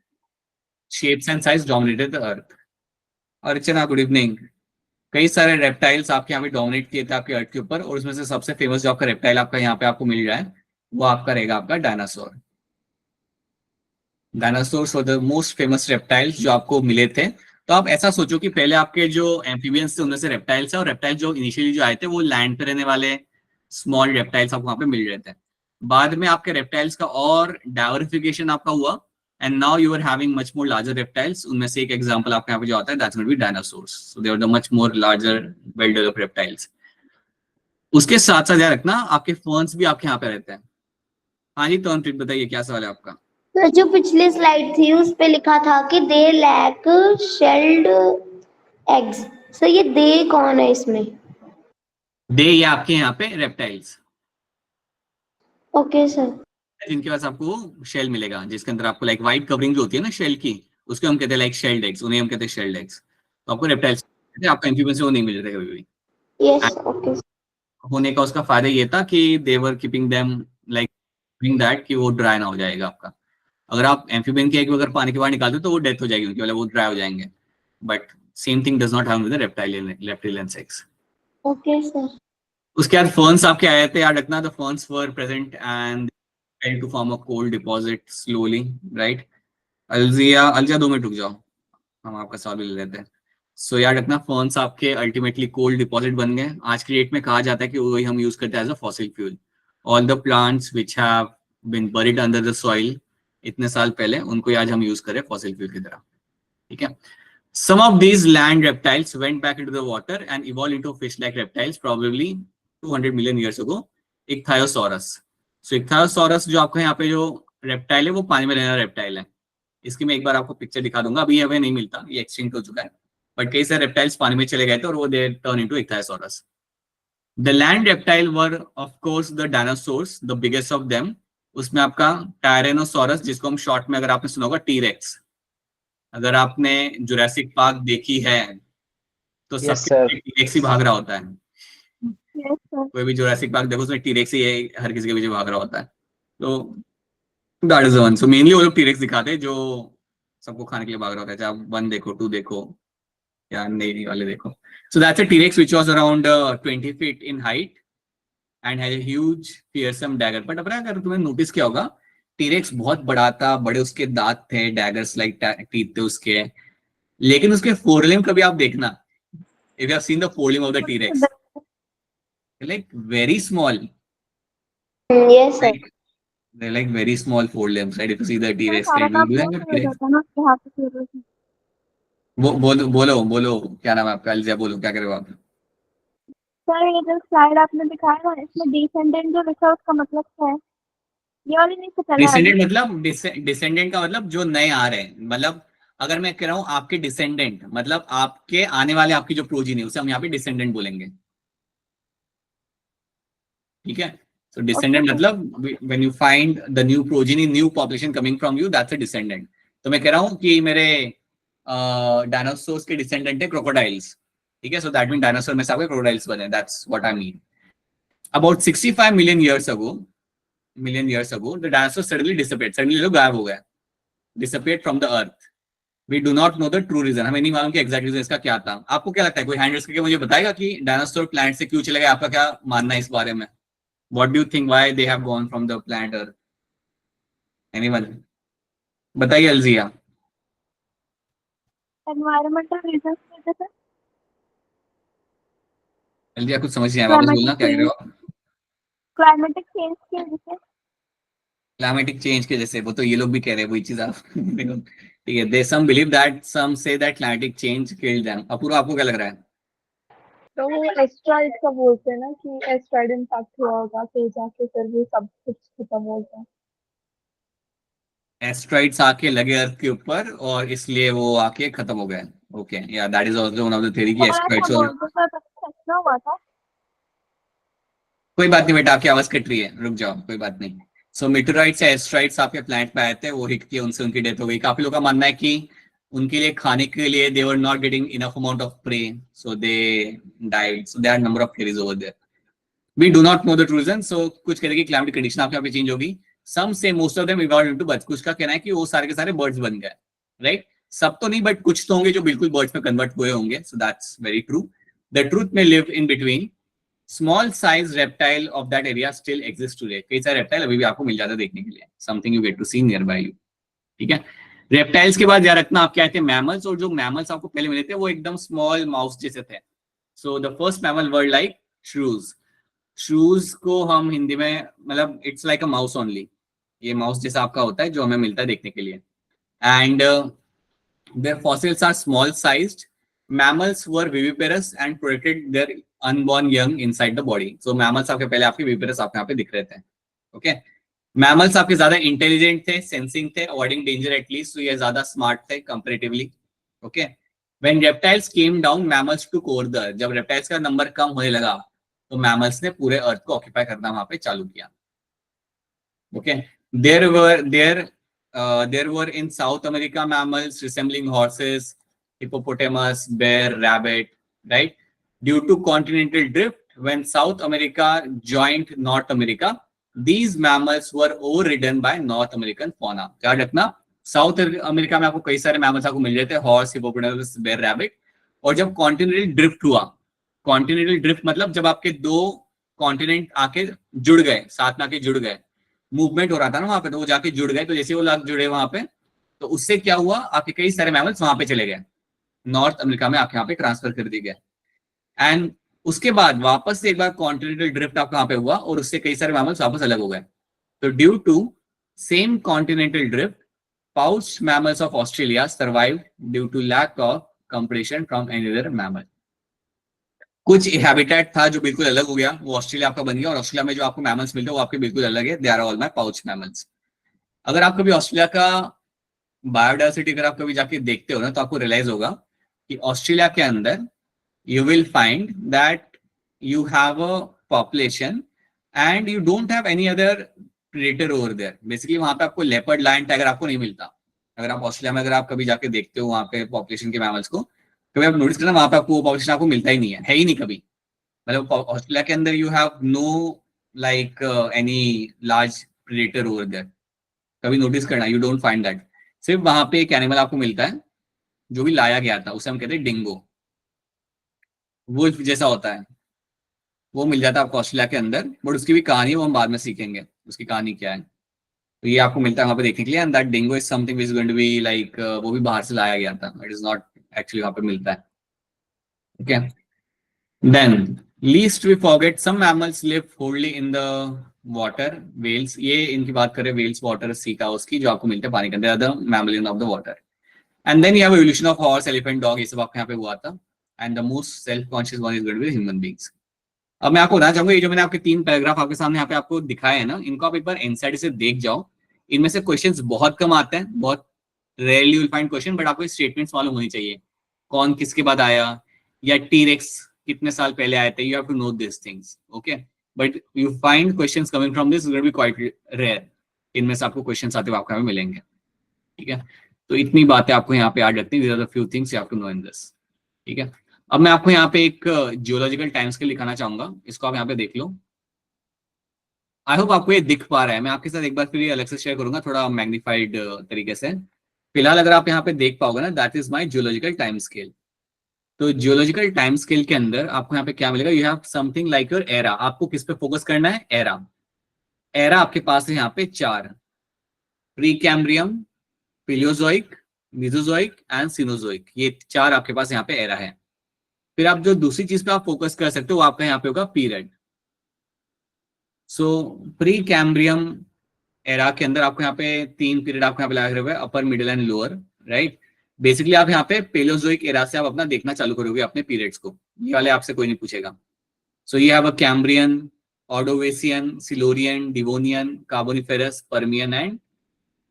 shapes and size dominated the earth. Archana, good evening. कई सारे रेप्टाइल्स आपके यहाँ पे डोमिनेट किए थे आपके अर्थ के ऊपर, और उसमें से सबसे फेमस जो आपका रेप्टाइल आपका यहाँ पे आपको मिल रहा है वो आपका रहेगा आपका dinosaur. Dinosaurs were the most famous reptiles जो आपको मिले थे। तो आप ऐसा सोचो कि पहले आपके जो एम्फीबियंस थे उनमें से रेप्टाइल्स है, और रेप्टाइल जो इनिशियली जो आए थे वो लैंड पे रहने वाले स्मॉल रेप्टाइल्स आपको वहां पे मिल रहे थे। बाद में आपके रेप्टाइल्स का और डाइवर्सिफिकेशन आपका हुआ, and now you are having much more larger reptiles. उनमें से एक एग्जांपल आपके यहाँ पे जो आता है that's going to be dinosaurs. So they are the much more larger well developed reptiles. उसके साथ साथ याद रखना आपके फर्न्स भी आपके यहाँ पे रहते हैं। हाँ जी, तो बताइए क्या सवाल है आपका? तो जो पिछली स्लाइड थी उस पे लिखा था कि दे लैक शेल्ड एग्स। सो ये दे कौन है इसमें? दे ये आपके यहाँ पे रेप्टाइल्स, ओके सर। जिनके पास आपको शेल मिलेगा जिसके अंदर आपको लाइक व्हाइट कवरिंग जो होती है ना शेल की, उसको हम कहते हैं लाइक शेल्ड एग्स, उन्हें हम कहते हैं शेल्ड एग्स। तो आपको रेप्टाइल्स, आपको एम्फीबियन से वो नहीं मिल रहे कभी भी। Yes okay. होने का उसका फायदा ये था कि they were keeping them like doing that कि वो ड्राई ना हो जाएगा आपका। अगर आप एम्फीबियन के एग अगर पानी के बाहर निकालते हो तो वो डेथ हो जाएगी उनकी, मतलब वो ड्राई हो जाएंगे। But same thing does not happen with the reptilian sex. Okay sir. उसके बाद फर्न्स आपके आए थे, याद रखना, the ferns were present and tend to form a cold deposit slowly, right? Aljiya 2 minute रुक जाओ, हम आपका सवाल भी ले लेते हैं। सो याद रखना फर्न्स आपके अल्टीमेटली कोल्ड डिपॉजिट बन गए। आज की डेट में कहा जाता है कि वही हम यूज करते हैं as a fossil fuel. All the plants which have been buried under the soil इतने साल पहले, उनको आज हम यूज करें फॉसिल फ्यूल की तरह, ठीक है। Some of these land reptiles went back into the water and evolved into fish-like reptiles probably 200 million years ago. Ichthyosaurus. So Ichthyosaurus जो आपका यहाँ पे जो रेप्टाइल है वो पानी में रहने वाला रेप्टाइल है। इसकी मैं एक बार आपको पिक्चर दिखा दूंगा, अभी हमें नहीं मिलता, ये एक्सटिंक्ट हो चुका है, बट कई सारे रेप्टाइल्स पानी में चले गए थे और वो they turn into ichthyosaurus. The land reptile were of course the dinosaurs, the biggest of them. उसमें आपका टायरेनोसॉरस, जिसको हम शॉर्ट में अगर आपने सुना होगा टीरेक्स। अगर आपने जुरासिक पार्क देखी है तो Yes, सबके sir. टीरेक्स ही भाग रहा होता है। Yes sir. कोई भी जुरासिक पार्क देखो उसमें टीरेक्स ही हर किसी के पीछे भाग रहा होता है। तो that is the one. So mainly वो लोग टीरेक्स दिखाते हैं जो सबको खाने के लिए भाग रहा होता है, चाहे आप 1 देखो 2 देखो या नेवी वाले देखो। So that's a T-Rex which was around 20 feet in height and has a huge fearsome dagger. But अब अगर तुमने नोटिस किया होगा टीरेक्स बहुत बड़ा था, बड़े उसके दांत थे, डैगर्स लाइक टीथ थे उसके, लेकिन उसके फोरलिम कभी आप देखना, if you have seen the forelimb of the T rex, like very small, yes sir. they're like very small forelimbs, right? If you see the T-Rex, सारा can काम you do बहुत that? हो जाता है ना यहाँ पे फिर। बोलो बोलो बोलो, क्या नाम है आपका? अलजिया बोलो, क्या कर रहे हो आप? सर ये जो स्लाइड आपने दिखाया ना इसमें डिसेंडेंट जो लिखा है उसका मतलब क्या है? ये वाली नहीं पता चला डिसेंडेंट अभी। मतलब डिसेंडेंट का मतलब जो नए आ रहे हैं, मतलब अगर मैं कह रहा हूँ आपके डिसेंडेंट मतलब आपके आने वाले आपकी जो प्रोजीनी है उसे हम यहाँ पे डिसेंडेंट बोलेंगे, ठीक है। सो डिसेंडेंट मतलब when you find the new progeny, new population coming from you, that's a descendant. तो मैं कह रहा हूँ कि मेरे डायनासोर्स के डिसेंडेंट है क्रोकोडाइल्स, ठीक है। सो दैट मीन डायनासोर में से आपके क्रोकोडाइल्स बने, that's what I mean. About 65 million years ago the dinosaur suddenly disappeared, suddenly लोग गायब हो गए, disappeared from the earth. We do not know the true reason, हमें नहीं मालूम कि एग्जैक्ट रीजन इसका क्या था। आपको क्या लगता है, कोई हैंड रेज करके मुझे बताएगा कि डायनासोर प्लैनेट से क्यों चले गए? आपका क्या मानना है इस बारे में? What do you think why they have gone from the planet earth? Anyone बताइए अलजिया। एनवायरमेंटल रीजंस की वजह से। अलजिया कुछ समझ नहीं आया, वापस बोलना, क्या कह रहे हो आप? क्लाइमेटिक चेंज की वजह से। क्लाइमेटिक चेंज के जैसे, वो तो ये लोग भी कह रहे हैं वही चीज आप देखो, ठीक है। दे some believe that, some say that climatic change killed them. Apurva आपको क्या लग रहा है? तो वो एस्ट्रॉइड का बोलते हैं ना कि एस्ट्रॉइड इम्पैक्ट हुआ होगा फिर जाके फिर भी सब कुछ खत्म हो गया। एस्ट्रॉइड्स आके लगे अर्थ के ऊपर और इसलिए वो आके खत्म हो गए। ओके, या that is also one of the theory कि और ऐसा एस्ट्रॉइड्स और बोलते थे तो सच में हुआ था। कोई बात नहीं बेटा, आपकी आवाज कट रही है, रुक जाओ, कोई बात नहीं। सो मीटरॉइड्स या एस्ट्रॉइड्स आपके प्लैनेट पे आए थे, वो हिट किए, उनसे उनकी डेथ हो गई। काफी लोगों का मानना है कि उनके लिए खाने के लिए they were not getting enough amount of prey, so they died. So there are number of theories over there, we do not know the true reason. सो कुछ कहते हैं कि क्लाइमेटिक कंडीशन आपके यहाँ पे चेंज होगी, सम से most of them evolve into birds. कुछ का कहना है कि वो सारे के सारे बर्ड्स बन गए, राइट? सब तो नहीं, बट कुछ तो होंगे जो बिल्कुल बर्ड्स में कन्वर्ट हुए होंगे। So that's very true. The truth may live in between small size reptile of that area still exist today. कई सारे रेप्टाइल अभी भी आपको मिल जाता है देखने के लिए, something you get to see near by you, ठीक है। रेप्टाइल्स के बाद याद रखना आप क्या आते हैं, मैमल्स। और जो मैमल्स आपको पहले मिले थे वो एकदम स्मॉल माउस जैसे थे। So the first mammal were like श्रूज। श्रूज को हम हिंदी में मतलब it's like a mouse only, ये माउस जैसा आपका होता है जो हमें मिलता है देखने के लिए। And there fossils are small sized. Mammals were viviparous and protected their unborn young inside the body. So mammals आपके पहले आपके viviparous आपके यहाँ पे दिख रहे थे, okay? Mammals आपके ज्यादा intelligent थे, sensing थे, avoiding danger at least, so ये ज्यादा smart थे comparatively, okay? When reptiles came down, mammals took over the earth. जब reptiles का नंबर कम होने लगा तो mammals ने पूरे अर्थ को ऑक्यूपाई करना वहां पे चालू किया। Okay, there were in South America mammals resembling horses, hippopotamus, bear, rabbit, right? Due to continental drift, when South America joined North America, these mammals were overridden by North American fauna. याद रखना, south America में आपको कई सारे mammals आपको मिल जाते हैं, horse, hippopotamus, bear, rabbit. और जब कॉन्टिनेंटल ड्रिफ्ट हुआ, कॉन्टिनेंटल ड्रिफ्ट मतलब जब आपके दो कॉन्टिनेंट आके जुड़ गए, साथ में आके जुड़ गए, मूवमेंट हो रहा था ना वहां पे, तो वो जाके जुड़ गए, तो जैसे वो लोग जुड़े वहां पे, तो उससे क्या हुआ, आपके कई सारे मैमल्स वहां पे चले गए, नॉर्थ अमेरिका में आपके यहाँ पे ट्रांसफर कर दिए गए। एंड उसके बाद वापस से एक बार कॉन्टिनेंटल ड्रिफ्ट आपका यहाँ पे हुआ और उससे कई सारे मैमल्स वापस अलग हो गए। तो due to same continental drift, pouched mammals of Australia survived due to lack of competition from any other mammal. कुछ हैबिटेट था जो बिल्कुल अलग हो गया, वो ऑस्ट्रेलिया आपका बन गया, और ऑस्ट्रेलिया में जो आपको मैमल्स मिलते हैं वो आपके बिल्कुल अलग है, they are all my pouch mammals. अगर आप कभी ऑस्ट्रेलिया का बायोडायवर्सिटी अगर आप कभी जाके देखते हो ना, तो आपको रियलाइज होगा कि ऑस्ट्रेलिया के अंदर you will find that you have a population and you don't have any other predator over there. Basically वहां पे आपको leopard, lion, tiger आपको नहीं मिलता। अगर आप ऑस्ट्रेलिया में अगर आप कभी जाके देखते हो वहां पे पॉपुलेशन के मैमल्स को, कभी आप नोटिस करना वहां पे आपको वो पॉपुलेशन आपको मिलता ही नहीं है ही नहीं कभी। मतलब ऑस्ट्रेलिया के अंदर you have no like any large predator over there, कभी नोटिस करना, यू डोंट फाइंड दैट। सिर्फ वहां पे एक एनिमल आपको मिलता है जो भी लाया गया था, उसे हम कहते हैं डिंगो, वुल्फ जैसा होता है, वो मिल जाता है आपको ऑस्ट्रेलिया के अंदर, बट उसकी भी कहानी वो हम बाद में सीखेंगे, उसकी कहानी क्या है। तो ये आपको मिलता है वहां पे देखने के लिए, and that dingo is something which is going to be like, वो भी बाहर से लाया गया था, इट इज नॉट एक्चुअली वहां पे मिलता है। Okay, then least we forget some mammals live होल्डली इन द वाटर, वेल्स, ये इनकी बात करें, वेल्स, वाटर, सी काउस की, जो आपको मिलते हैं पानी के अंदर, other mammalian of the water. And then you have evolution of horse, elephant, dog, ये सब आपके यहाँ पे हुआ था। And the most self conscious one is going to be human beings. अब मैं आपको बताना चाहूंगा, ये जो मैंने आपके 3 पैराग्राफ आपके सामने यहाँ पे आपको दिखाए हैं ना, इनको आप एक बार इनसाइड से देख जाओ। इनमें से क्वेश्चंस बहुत कम आते हैं, बहुत rarely will find question, but आपको स्टेटमेंट्स मालूम होनी चाहिए, कौन किसके बाद आया, या टीरेक्स कितने साल पहले आए थे, you have to know this things. Okay, but you find questions coming from this will be quite rare, इनमें से आपको क्वेश्चंस आते हुए आपको यहाँ पे मिलेंगे। ठीक है, तो इतनी बातें आपको यहाँ पे याद रखनी, these are the few things you have to know in this. ठीक है, अब मैं आपको यहाँ पे एक जियोलॉजिकल टाइम स्केल दिखाना चाहूंगा, इसको आप यहाँ पे देख लो। आई होप आपको ये दिख पा रहा है, मैं आपके साथ एक बार फिर ये अलग से शेयर करूंगा थोड़ा मैग्नीफाइड तरीके से। फिलहाल अगर आप यहाँ पे देख पाओगे ना, that is my geological time scale. तो जियोलॉजिकल टाइम स्केल के अंदर आपको यहाँ पे क्या मिलेगा, you have something like your era. आपको किस पे फोकस करना है, एरा। एरा आपके पास है यहाँ पे 4, Precambrian, Paleozoic, Mesozoic and Cenozoic, ये 4 आपके पास यहाँ पे एरा है। फिर आप जो दूसरी चीज पे आप फोकस कर सकते हो, वो आपका यहाँ पे होगा पीरियड। सो प्री कैम्ब्रियम एरा के अंदर आपको यहाँ पे 3 पीरियड आपको यहाँ पे लगे हुए, upper, middle and lower, right. Basically आप यहाँ पे पेलोजोइक एरा से आप अपना देखना चालू करोगे अपने पीरियड्स को, ये वाले आपसे कोई नहीं पूछेगा। सो ये have a Cambrian, Ordovician, Silurian, Devonian, Carboniferous, Permian and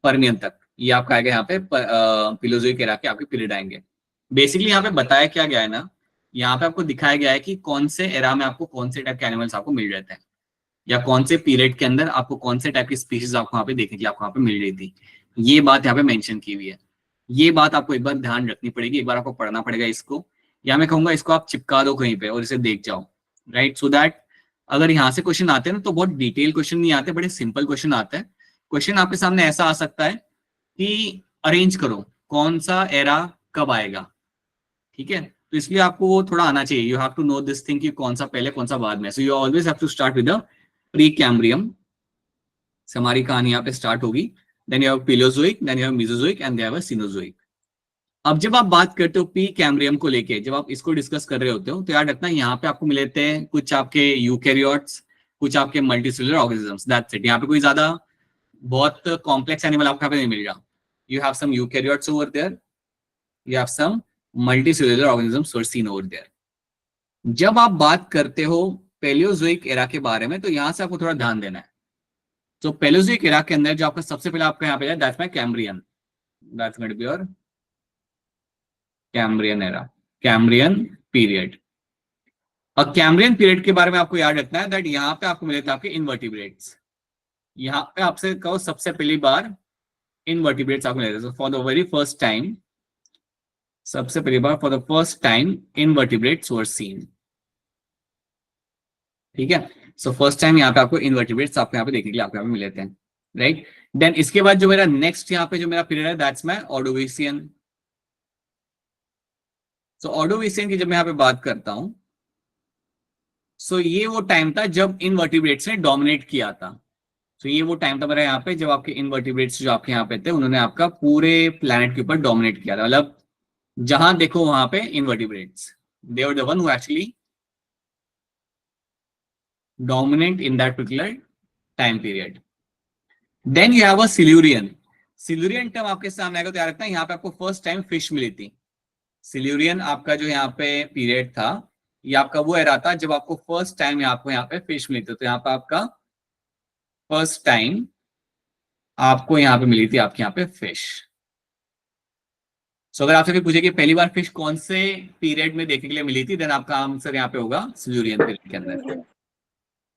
Permian तक, ये आपका आएगा यहाँ पे पेलोजोइक एरा के आपके पीरियड आएंगे। बेसिकली यहाँ पे बताया क्या गया है ना, यहाँ पे आपको दिखाया गया है कि कौन से एरा में आपको कौन से टाइप के एनिमल्स आपको मिल जाते हैं, या कौन से पीरियड के अंदर आपको कौन से टाइप की स्पीशीज आपको यहाँ पे देखने के लिए आपको यहाँ पे मिल रही थी, ये बात यहाँ पे मेंशन की हुई है। ये बात आपको एक बार ध्यान रखनी पड़ेगी, एक बार आपको पढ़ना पड़ेगा इसको, या मैं कहूंगा इसको आप चिपका दो कहीं पे और इसे देख जाओ, राइट। सो दैट अगर यहाँ से क्वेश्चन आते हैं ना, तो बहुत डिटेल क्वेश्चन नहीं आते, बड़े सिंपल क्वेश्चन आते हैं। क्वेश्चन आपके सामने ऐसा आ सकता है कि अरेंज करो कौन सा एरा कब आएगा, ठीक है। तो इसलिए आपको वो थोड़ा आना चाहिए, you have to know this thing कि कौन सा पहले कौन सा बाद में। So you always have to start with the Precambrian से हमारी कहानी यहाँ पे स्टार्ट होगी, then you have Paleozoic, then you have Mesozoic and then you have Cenozoic. अब जब आप बात करते हो प्री कैम्ब्रियम को लेके, जब आप इसको डिस्कस कर रहे होते हो, तो याद रखना यहाँ पे आपको मिले थे कुछ आपके यूकैरियोट्स, कुछ आपके मल्टीसेलुलर ऑर्गेनिजम्स, दैट्स इट। यहाँ पे कोई ज्यादा बहुत कॉम्प्लेक्स एनिमल आपको यहाँ पे नहीं मिल रहा। You have some eukaryotes over there, you have some multicellular organisms were seen over there. जब आप बात करते हो पेलियोजोइक एरा के बारे में, तो यहां से आपको थोड़ा ध्यान देना है। तो पेलियोजोइक एरा के अंदर जो आपका सबसे पहले आपका यहाँ पे है, that's my Cambrian, that's going to be your Cambrian era, Cambrian period. और कैम्ब्रियन पीरियड के बारे में आपको याद रखना है दैट यहाँ पे आपको मिले थे आपके इनवर्टिब्रेट्स, यहाँ पे आपसे कहो सबसे पहली बार इनवर्टिब्रेट्स आपको मिले थे, for the very first time, सबसे पहली बार for the first time invertebrates were seen. ठीक है, सो फर्स्ट टाइम यहाँ पे आपको इनवर्टिब्रेट्स आपको यहाँ पे देखने के लिए आपको यहाँ पे मिले थे, राइट। देन इसके बाद जो मेरा नेक्स्ट यहाँ पे जो मेरा पीरियड है that's my Ordovician. So Ordovician की जब मैं यहाँ पे बात करता हूं, सो ये वो टाइम था जब इनवर्टिब्रेट्स ने डोमिनेट किया था। तो ये वो टाइम था मेरा यहाँ पे जब आपके इनवर्टिब्रेट्स जो आपके यहाँ पे थे उन्होंने आपका पूरे प्लेनेट के ऊपर डोमिनेट किया था, मतलब जहां देखो वहां पे invertebrates, they were the one who actually dominate in that particular time period. Then you have a Silurian. Silurian term आपके सामने आएगा तो याद रखना, यहाँ पे आपको फर्स्ट टाइम फिश मिली थी। सिल्यूरियन आपका जो यहाँ पे पीरियड था, ये आपका वो एरा था जब आपको फर्स्ट टाइम आपको यहाँ पे फिश मिली थी। तो यहाँ पे आपका फर्स्ट टाइम आपको यहाँ पे मिली थी आपके यहाँ पे फिश। सो अगर आपसे कोई पूछे कि पहली बार फिश कौन से पीरियड में देखने के लिए मिली थी, देन आपका आंसर यहाँ पे होगा सिल्यूरियन पीरियड के अंदर।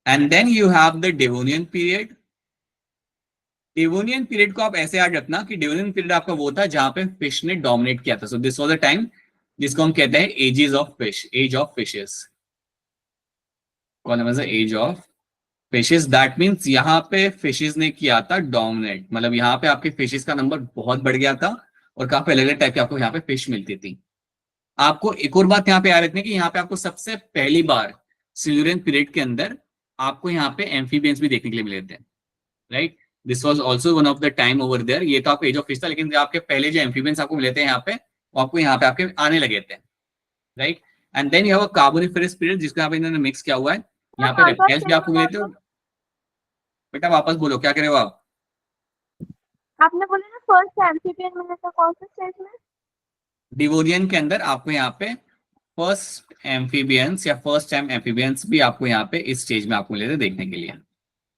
And then you have the Devonian period. Devonian period को आप ऐसे याद रखना कि डेवोनियन पीरियड आपका वो था जहां पे फिश ने डोमिनेट किया था। So this was the time जिसको हम कहते हैं ages of fish, age of fishes. कौन है age of fishes? That means यहाँ पे फिशेस ने किया था डोमिनेट, मतलब यहाँ पे आपके फिशेस का नंबर बहुत बढ़ गया था और काफी अलग अलग टाइप की आपको यहाँ पे फिश मिलती थी। आपको एक और बात यहाँ पे याद रखनी कि यहाँ पे आपको सबसे पहली बार सिल्यूरियन पीरियड के अंदर आपको यहाँ पे एम्फीबियंस भी देखने के लिए मिले थे, right. This was also one of the time over there. ये तो आपको एज ऑफ फिश था, लेकिन आपके पहले जो एम्फीबियंस आपको मिले थे यहाँ पे, वो आपको यहाँ पे आपके आने लगे थे, right. And then you have a Carboniferous period जिसको यहाँ पे इन्होंने मिक्स किया हुआ है। यहाँ पे रेप्टाइल्स भी आपको मिले थे। बेटा वापस बोलो, क्या कह रहे हो आप? आपने बोला ना फर्स्ट एम्फीबियन मिला था, कौन से स्टेज में? डिवोनियन के अंदर आपको यहाँ पे फर्स्ट एम्फीबियंस या फर्स्ट टाइम एम्फीबियंस भी आपको यहाँ पे इस स्टेज में आपको मिले थे देखने के लिए।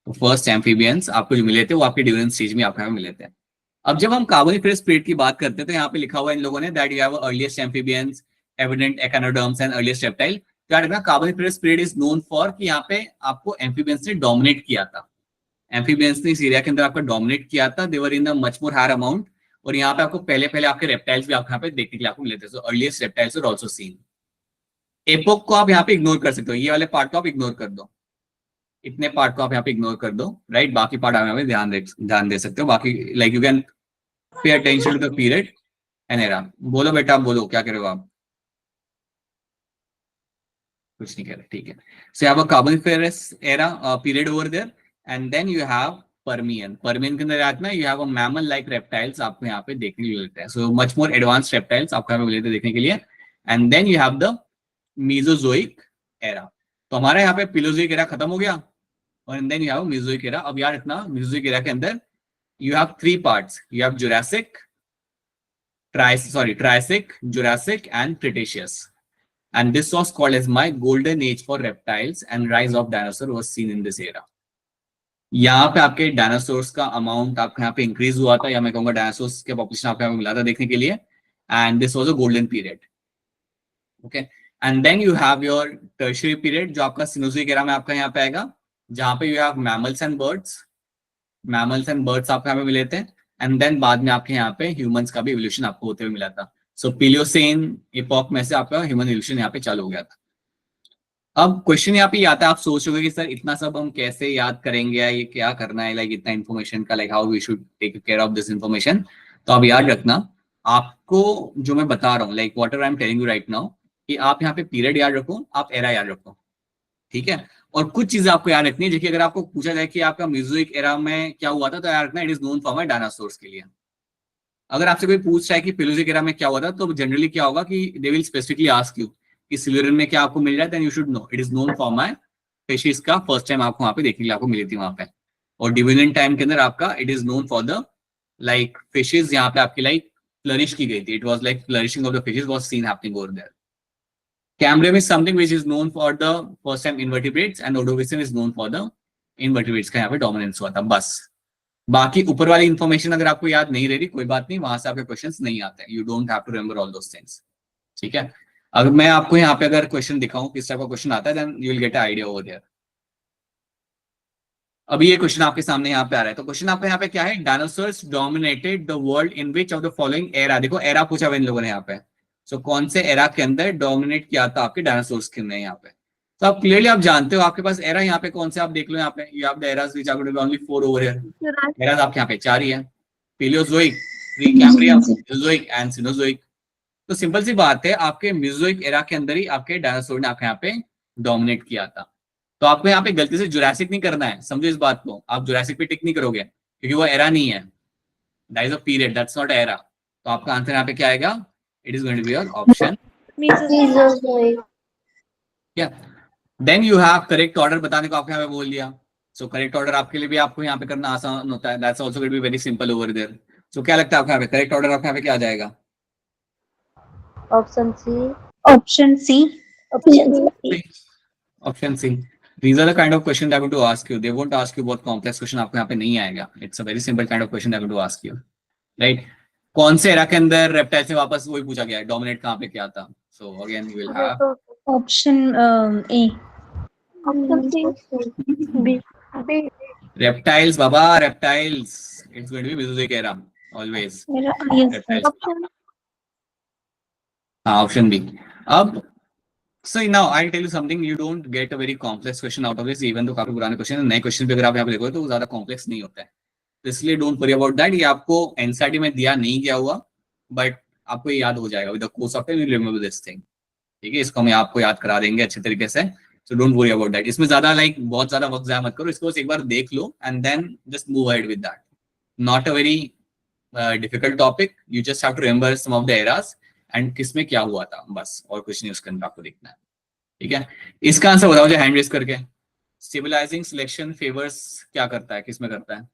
तो फर्स्ट एम्फीबियंस आपको जो मिले थे वो आपके डिवोनियन स्टेज में आपको यहाँ मिले थे। अब जब हम कार्बोनिफेरस पीरियड की बात करते हैं तो यहाँ पे लिखा हुआ है इन लोगों ने that you have earliest amphibians, evident echinoderms and earliest reptile. तो याद रखना Carboniferous period is known for कि यहाँ पे आपको एम्फीबियंस ने डोमिनेट किया था। एम्फीबियंस ने इस एरिया के अंदर आपका डोमिनेट किया था, they were in the much more higher amount. और यहाँ पे आपको पहले पहले आपके रेप्टाइल्स भी आपको यहाँ पे देखने के लिए आपको मिले थे। So earliest reptiles are also seen. Epoch को आप यहाँ पे इग्नोर कर सकते हो, ये वाले पार्ट को आप इग्नोर कर दो, इतने पार्ट को आप यहाँ पे इग्नोर कर दो, राइट। बाकी पार्ट आप यहाँ पे ध्यान दे सकते हो। बाकी like you can pay attention to the period and era. बोलो बेटा, आप बोलो, क्या कह रहे हो आप? कुछ नहीं कह रहे, ठीक है। So you have a Carboniferous era period over there and then you have Permian. Permian के अंदर आते हैं you have a mammal like reptiles आपको यहाँ पे देखने के लिए मिलते हैं। So much more advance reptiles आपको यहाँ पे मिलते हैं देखने के लिए। And then you have the Mesozoic era. तो हमारा यहाँ पे पिलोजोइक एरा खत्म हो गया और then you have Mesozoic era. अब याद रखना मेसोजोइक एरा के अंदर you have three parts. You have Jurassic, Triassic, Jurassic, and Cretaceous. And this was called as my golden age for reptiles, and rise of dinosaur was seen in this era. यहाँ पे आपके dinosaurs का amount आपके यहाँ पे increase हुआ था, या मैं कहूँगा डायनासोर्स के पॉपुलेशन आपको यहाँ पे मिला था देखने के लिए। And this was a golden period, okay. And then you have your Tertiary period जो आपका सिनोजोइक एरा में आपका यहाँ पे आएगा, जहाँ पे you have mammals and birds आपको यहाँ पे मिले थे। एंड देन बाद में आपके यहाँ पे ह्यूमंस का भी इवोल्यूशन आपको होते हुए मिला था। सो पिलियोसेन इपॉक में से आपका ह्यूमन इवोल्यूशन यहाँ पे चालू हो गया था। अब क्वेश्चन यहाँ पे आता है, आप सोच रहे हो कि सर इतना सब हम कैसे याद करेंगे, या ये क्या करना है, लाइक इतना इन्फॉर्मेशन का, like how we should take care of this information. तो आप याद रखना, आपको जो मैं बता रहा हूँ, like what I am telling you right now, कि आप यहाँ पे पीरियड याद रखो, आप एरा याद रखो, ठीक है। और कुछ चीजें आपको याद रखनी है, जैसे अगर आपको पूछा जाए कि आपका मेसोजोइक एरा में क्या हुआ था, तो याद रखना it is known for my dinosaurs के लिए। अगर आपसे कोई पूछ रहा है कि पेलोजिक एरा में क्या हुआ था, तो जनरली क्या होगा कि they will specifically ask you कि सिल्यूरियन में क्या आपको मिल रहा है, then you should know it is known for my fishes का फर्स्ट टाइम आपको वहां पे देखने के लिए आपको मिली थी वहां पे। और डिविनियन टाइम के अंदर आपका it is known for the like fishes, यहाँ पे आपकी लाइक फ्लरिश की गई थी, it was like flourishing of the fishes was seen happening over there. Cambrium is something which is known for the first time invertebrates, and Ordovician is known for the invertebrates का यहाँ पे dominance हुआ था, बस। बाकी ऊपर वाली information अगर आपको याद नहीं रही, कोई बात नहीं, वहां से आपके क्वेश्चंस नहीं आते, you don't have to remember all those things, ठीक है। अगर मैं आपको यहाँ पे अगर क्वेश्चन दिखाऊं किस टाइप का क्वेश्चन आता है, then you will get a idea over there. अभी ये क्वेश्चन आपके सामने यहाँ पे आ रहा है, तो क्वेश्चन आपका यहाँ पे क्या है, dinosaurs dominated the world in which of the following era, देखो एरा पूछा हुआ इन लोगों ने यहाँ पे, सो कौन से एरा के अंदर डोमिनेट किया था आपके डायनासोर्स के ने यहाँ पे, तो आप क्लियरली आप जानते हो आपके पास एरा यहाँ पे कौन से, आप देख लो यहाँ पे, you have the eras which are going to be only 4 over here, Jurassic eras आपके यहाँ पे 4 ही है, Paleozoic, Precambrium, Mesozoic and Cenozoic. तो सिंपल सी बात है, आपके मेसोजोइक एरा के अंदर ही आपके डायनासोर ने आपके यहाँ पे डोमिनेट किया था। तो आपको यहाँ पे गलती से जुरासिक नहीं करना है, समझो इस बात को, आप जुरासिक पे टिक नहीं करोगे क्योंकि वो एरा नहीं है, that is a period, that's not era. तो आपका आंसर यहाँ पे क्या आएगा, it is going to be your option, Mesozoic. क्या। Then you have correct order बताने को आपको यहाँ पे बोल दिया, सो करेक्ट ऑर्डर आपके लिए भी आपको यहाँ पे करना आसान होता है, that's also going to be very simple over there. So क्या लगता है आपको यहाँ पे करेक्ट ऑर्डर आपके यहाँ पे क्या आ जाएगा, option C. Option C. Option C. These are the kind of question they're going to ask you. They won't ask you बहुत complex question, आपको यहाँ पे नहीं आएगा. It's a very simple kind of question they're going to ask you, right? कौन से era के अंदर रेप्टाइल से वापस वही पूछा गया है, डोमिनेट कहाँ पे किया था? So again we will have option A. Option C. B. B. reptiles, बाबा reptiles. It's going to be Mesozoic era always. Reptiles. Option हाँ ऑप्शन बी। अब so now I'll tell you something, you don't get a very complex question out of this, even though काफी पुराने question है, नए question भी अगर आप यहाँ पे देखोगे तो वो ज्यादा कॉम्प्लेक्स नहीं होता है, इसलिए डोंट वरी अबाउट दैट। ये आपको एनसीईआरटी में दिया नहीं गया हुआ, बट आपको ये याद हो जाएगा with the course of time, you remember this thing, ठीक है, इसको हम आपको याद करा देंगे अच्छे तरीके से, so don't worry about that. इसमें ज्यादा बहुत ज्यादा वक्त जाया मत करो, इसको बस एक बार देख लो and then just move ahead with that, not a very difficult topic, you just have to remember some of the eras and किसमें क्या हुआ था, बस, और कुछ नहीं उसके अंदर आपको देखना है, ठीक है। इसका आंसर बताओ जो हैंड रेज करके, स्टेबलाइजिंग सिलेक्शन फेवर्स क्या करता है, किसमें करता है,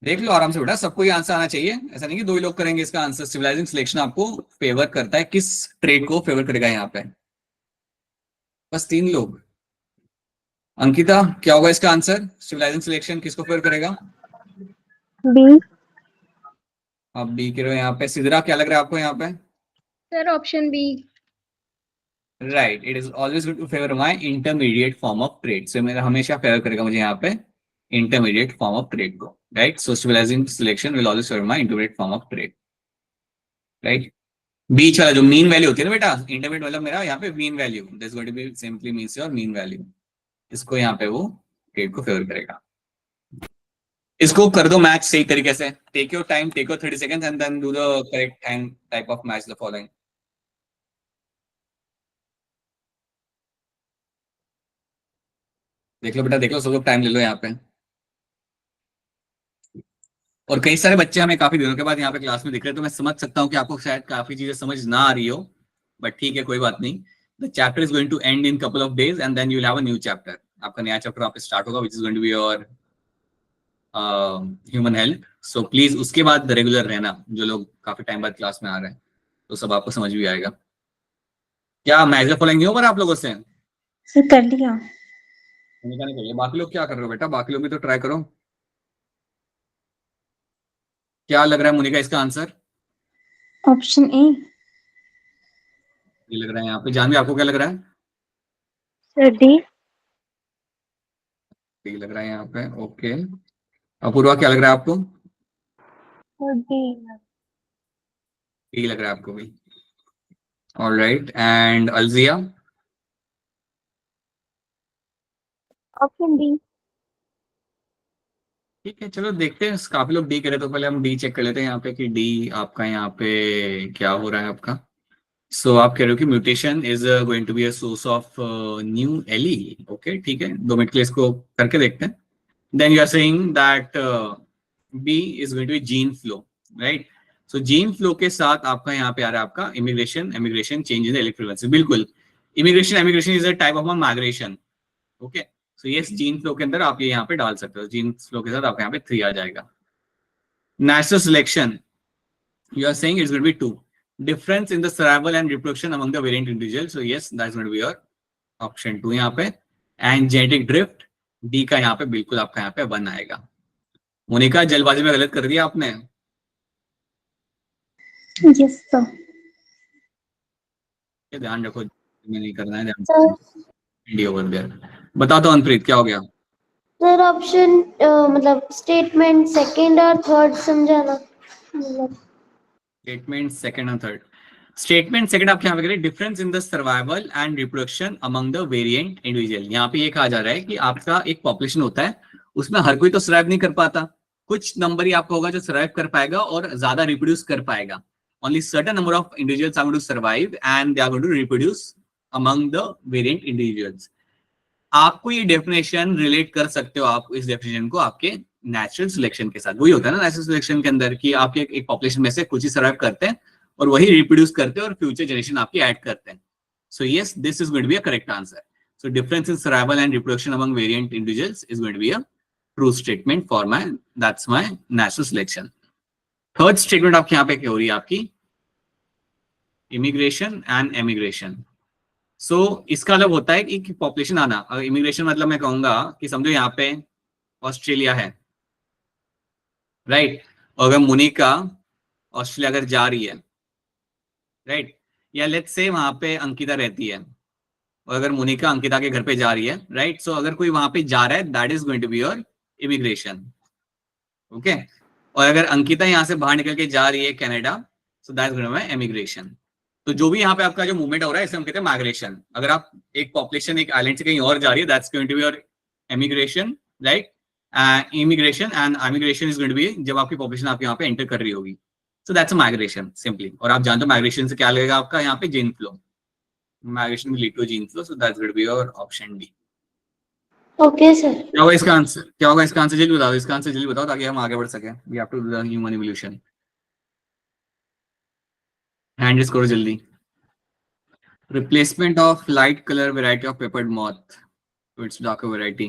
देख लो आराम से बेटा, सबको ये आंसर आना चाहिए, ऐसा नहीं कि 2 ही लोग करेंगे इसका आंसर। स्टेबलाइजिंग सिलेक्शन आपको फेवर करता है, किस ट्रेड को फेवर करेगा यहाँ पे, बस 3 लोग। अंकिता क्या होगा इसका आंसर, स्टेबलाइजिंग सिलेक्शन किसको फेवर करेगा, बी। आप बी कह रहे हो यहाँ पे। सिद्रा क्या लग रहा है आपको यहाँ पे, sir option B. Right, it is always good to favour my intermediate form of trait, so मेरा हमेशा फेवर करेगा मुझे यहाँ पे इंटरमीडिएट फॉर्म ऑफ ट्रेड को, right. So stabilising selection will always favour my intermediate form of trait, right. बीच वाला जो मीन वैल्यू होती है ना बेटा, इंटरमीडिएट मतलब मेरा यहाँ पे mean value, this going to be simply means your mean value, इसको यहाँ पे वो ट्रेड को फेवर करेगा। इसको कर दो मैच सही तरीके से, take your time, take your 30 seconds and then do the correct time type of match the following. देख लो बेटा, देख लो, सब लोग टाइम ले लो यहाँ पे। और कई सारे बच्चे हमें काफी दिनों के बाद यहाँ पे क्लास में दिख रहे हैं, तो मैं समझ सकता हूँ कि आपको शायद काफी चीजें समझ ना आ रही हो, बट ठीक है कोई बात नहीं। The chapter is going to end in couple of days and then you will have a new chapter, आपका नया चैप्टर वहाँ पे स्टार्ट होगा, which is going to be your human health. So please उसके बाद रेगुलर रहना, जो लोग काफी टाइम बाद क्लास में आ रहे हैं, तो सब आपको समझ भी आएगा। क्या मैच द फॉलोइंग नहीं हो पर आप लोगों से, सर कर लिया। नहीं करिए, बाकी लोग क्या कर रहे हो बेटा, बाकी लोग भी तो ट्राई करो। क्या लग रहा है मोनिका इसका आंसर, ऑप्शन ए। ये लग रहा है यहाँ पे। जानवी आपको क्या लग रहा है, सर डी। ये लग रहा है यहाँ पे, ओके। अपूर्वा क्या लग रहा है आपको, सर डी। ये लग रहा है आपको भी, alright. And Aljiya, option D. ठीक है चलो देखते हैं, काफी लोग डी करे तो पहले हम डी चेक कर लेते हैं यहाँ पे कि डी आपका यहाँ पे क्या हो रहा है आपका। सो आप कह रहे हो कि mutation is going to be a source of new allele, okay ठीक है, 2 मिनट के लिए इसको करके देखते हैं। Then you are saying that B is going to be gene flow, right. So gene flow के साथ आपका यहाँ पे आ रहा है आपका immigration change in electric frequency, बिल्कुल। Immigration is a type of migration, okay. So yes, gene flow के अंदर आप ये यहाँ पे डाल सकते हो, जीन फ्लो के साथ आपका यहाँ पे 3 आ जाएगा। Natural selection, you are saying it's going to be 2, difference in the survival and reproduction among the variant individuals, so yes that's going to be your option 2 यहाँ पे। and genetic drift, D का यहाँ पे बिल्कुल आपका यहाँ पे 1 आएगा। मोनिका जल्दबाजी में गलत कर दिया आपने, यस सर। ध्यान रखो में नहीं करना है, सर इंडिया ओवर देयर। बता तो अनप्रीत क्या हो गया? सर ऑप्शन मतलब स्टेटमेंट सेकंड और थर्ड समझाना मतलब। स्टेटमेंट सेकंड और थर्ड। स्टेटमेंट सेकंड आपके यहाँ पे करें, difference in the survival and reproduction among the variant individual. यहाँ पे ये कहा जा रहा है कि आपका एक पॉपुलेशन होता है, उसमें हर कोई तो सर्वाइव नहीं कर पाता, कुछ नंबर ही आपका होगा जो सर्वाइव कर पाएगा और ज्यादा रिप्रोड्यूस कर पाएगा। Only certain number of individuals are going to survive and they are going to reproduce among the variant individuals. आपको ये डेफिनेशन रिलेट कर सकते हो आप इस डेफिनेशन को आपके नेचुरल सिलेक्शन के साथ। वही होता है ना नेचुरल सिलेक्शन के अंदर कि आपके एक पॉपुलेशन में से कुछ ही सर्वाइव करते हैं और वही रिप्रोड्यूस करते हैं और फ्यूचर जनरेशन आपकी ऐड करते हैं। So yes, this is going to be a correct answer. So difference in survival and reproduction among variant individuals is going to be a true statement for my, that's my natural selection. Third statement आपके यहाँ पे क्या हो रही है आपकी? Immigration and emigration. सो इसका मतलब होता है कि पॉपुलेशन आना। अगर इमिग्रेशन मतलब मैं कहूंगा कि समझो यहाँ पे ऑस्ट्रेलिया है, राइट, और अगर मोनिका ऑस्ट्रेलिया अगर जा रही है, राइट, या लेट्स से वहां पे अंकिता रहती है और अगर मोनिका अंकिता के घर पे जा रही है, राइट, सो अगर कोई वहां पे जा रहा है that is going to be your immigration. Okay, और अगर अंकिता यहाँ से बाहर निकल के जा रही है Canada, so that is going to be immigration. तो जो भी यहाँ पे आपका जो मूवमेंट हो रहा है इसे हम कहते हैं माइग्रेशन। अगर आप एक पॉपुलेशन एक आइलैंड से कहीं और जा रही है that's going to be your emigration, right. Immigration and immigration is going to be जब आपकी पॉपुलेशन आपके यहाँ पे एंटर कर रही होगी, so that's a migration simply. और आप जानते हो माइग्रेशन से क्या लगेगा आपका यहाँ पे? Gene flow. Migration will lead to gene flow, so that's going to be your option D. Okay sir. क्या होगा इसका आंसर? क्या होगा इसका आंसर? जल्दी बताओ इसका आंसर, जल्दी बताओ ताकि हम आगे बढ़ सकें। We have to do the human evolution. Hand raise करो जल्दी। Replacement of light color variety of peppered moth to its darker variety.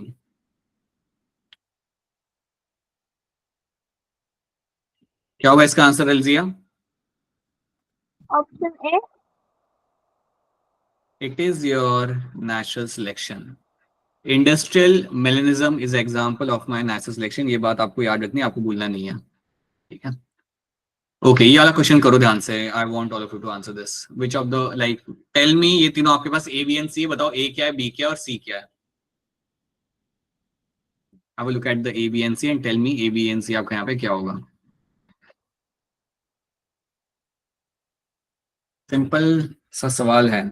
क्या होगा इसका answer Aljiya? Option A. It is your natural selection. Industrial melanism is example of my natural selection. ये बात आपको याद रखनी है, आपको भूलना नहीं है, ठीक है? ओके, ये वाला क्वेश्चन करो ध्यान से। I want all of you to answer this. Which of the like tell me, ये तीनों आपके पास ए बी एंड सी, बताओ ए क्या है, बी क्या है और सी क्या है? I will look at the A B and C and tell me A B and C आपका यहाँ पे क्या होगा। सिंपल सा सवाल है।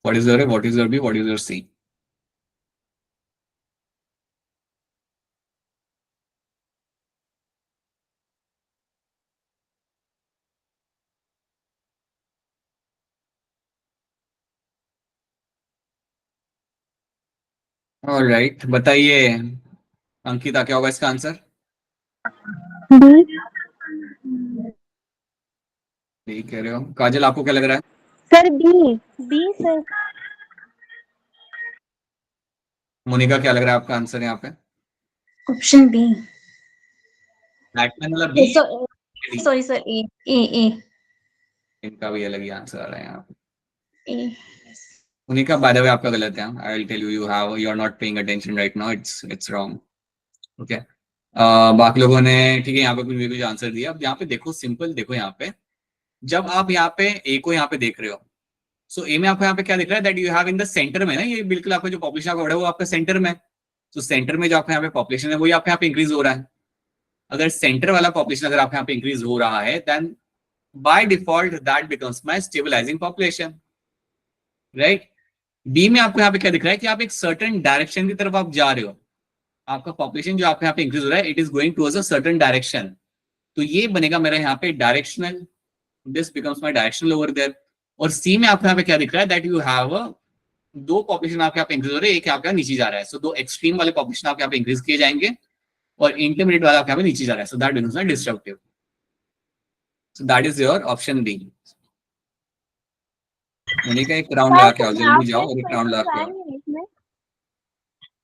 What is your A, what is your B, what is your C? All right, बताइए अंकिता क्या होगा इसका आंसर? बी कह रहे हो। काजल आपको क्या लग रहा है? Sir B. B sir. Monika क्या लग रहा है आपका आंसर यहाँ पे? Option B. बैटमैन मतलब बी? Sorry sir, A A A इनका भी अलग ही आंसर आ रहा है यहाँ पे। A. Monika by the way आपका गलत है। I will tell you, you are not paying attention right now, it's wrong. Okay, बाकी लोगों ने ठीक है यहाँ पे कुछ आंसर दिया। अब यहाँ पे देखो, सिंपल देखो, यहाँ पे जब आप यहाँ पे ए को यहाँ पे देख रहे हो, सो ए में आपको यहाँ पे क्या दिख रहा है? That you have in the centre में ना, ये बिल्कुल आपका जो पॉपुलेशन आपका बढ़ा है वो आपका सेंटर में। तो सेंटर में जो आपका यहाँ पे पॉपुलेशन है वही आपके यहाँ पे इंक्रीज हो रहा है। अगर सेंटर वाला पॉपुलेशन अगर आपके यहाँ पे इंक्रीज हो रहा है then by default that becomes my stabilising population, right. B में आपको यहाँ पे क्या दिख रहा है कि आप एक सर्टेन डायरेक्शन की तरफ आप जा रहे हो। आपका पॉपुलेशन जो आपके यहाँ पे इंक्रीज हो रहा है it is going towards a certain direction, तो ये बनेगा मेरा यहाँ पे directional, this becomes my directional over there. और सी में आपको यहाँ पे क्या दिख रहा है? दैट यू हैव दो पॉपुलेशन आपके यहाँ पे इंक्रीज हो रहे हैं, एक आपका नीचे जा रहा है। सो दो एक्सट्रीम वाले पॉपुलेशन आपके यहाँ पे इंक्रीज किए जाएंगे और इंटरमीडिएट वाला आपके यहाँ पे नीचे जा रहा है। So that becomes destructive. So that is your option B. Monika एक राउंड लगा के आओ, जल्दी जाओ और एक राउंड लगा के आओ।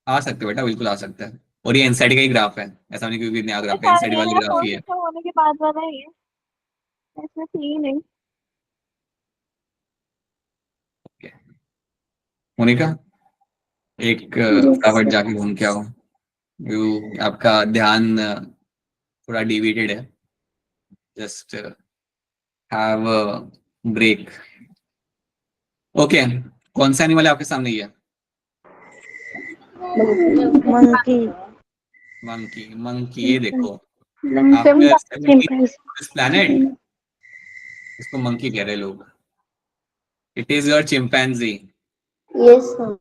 आ सकते बेटा, बिल्कुल आ सकता है। और ये एनसाइड का ही ग्राफ है, ऐसा नहीं क्योंकि नया ग्राफ है, एनसाइड वाली ग्राफ ही है। होने के बाद वाला है ये, इसमें थी नहीं। मोनिका एक फटाफट जाके घूम के आओ। आपका ध्यान थोड़ा डिविएटेड है, just have a break. Okay, कौन सा एनिमल है आपके सामने? ये मंकी मंकी। मंकी, ये देखो चिंपैंजी आफ्टर 17 दिस प्लैनेट, इसको मंकी कह रहे हैं लोग। It is your chimpanzee. Yes, sir.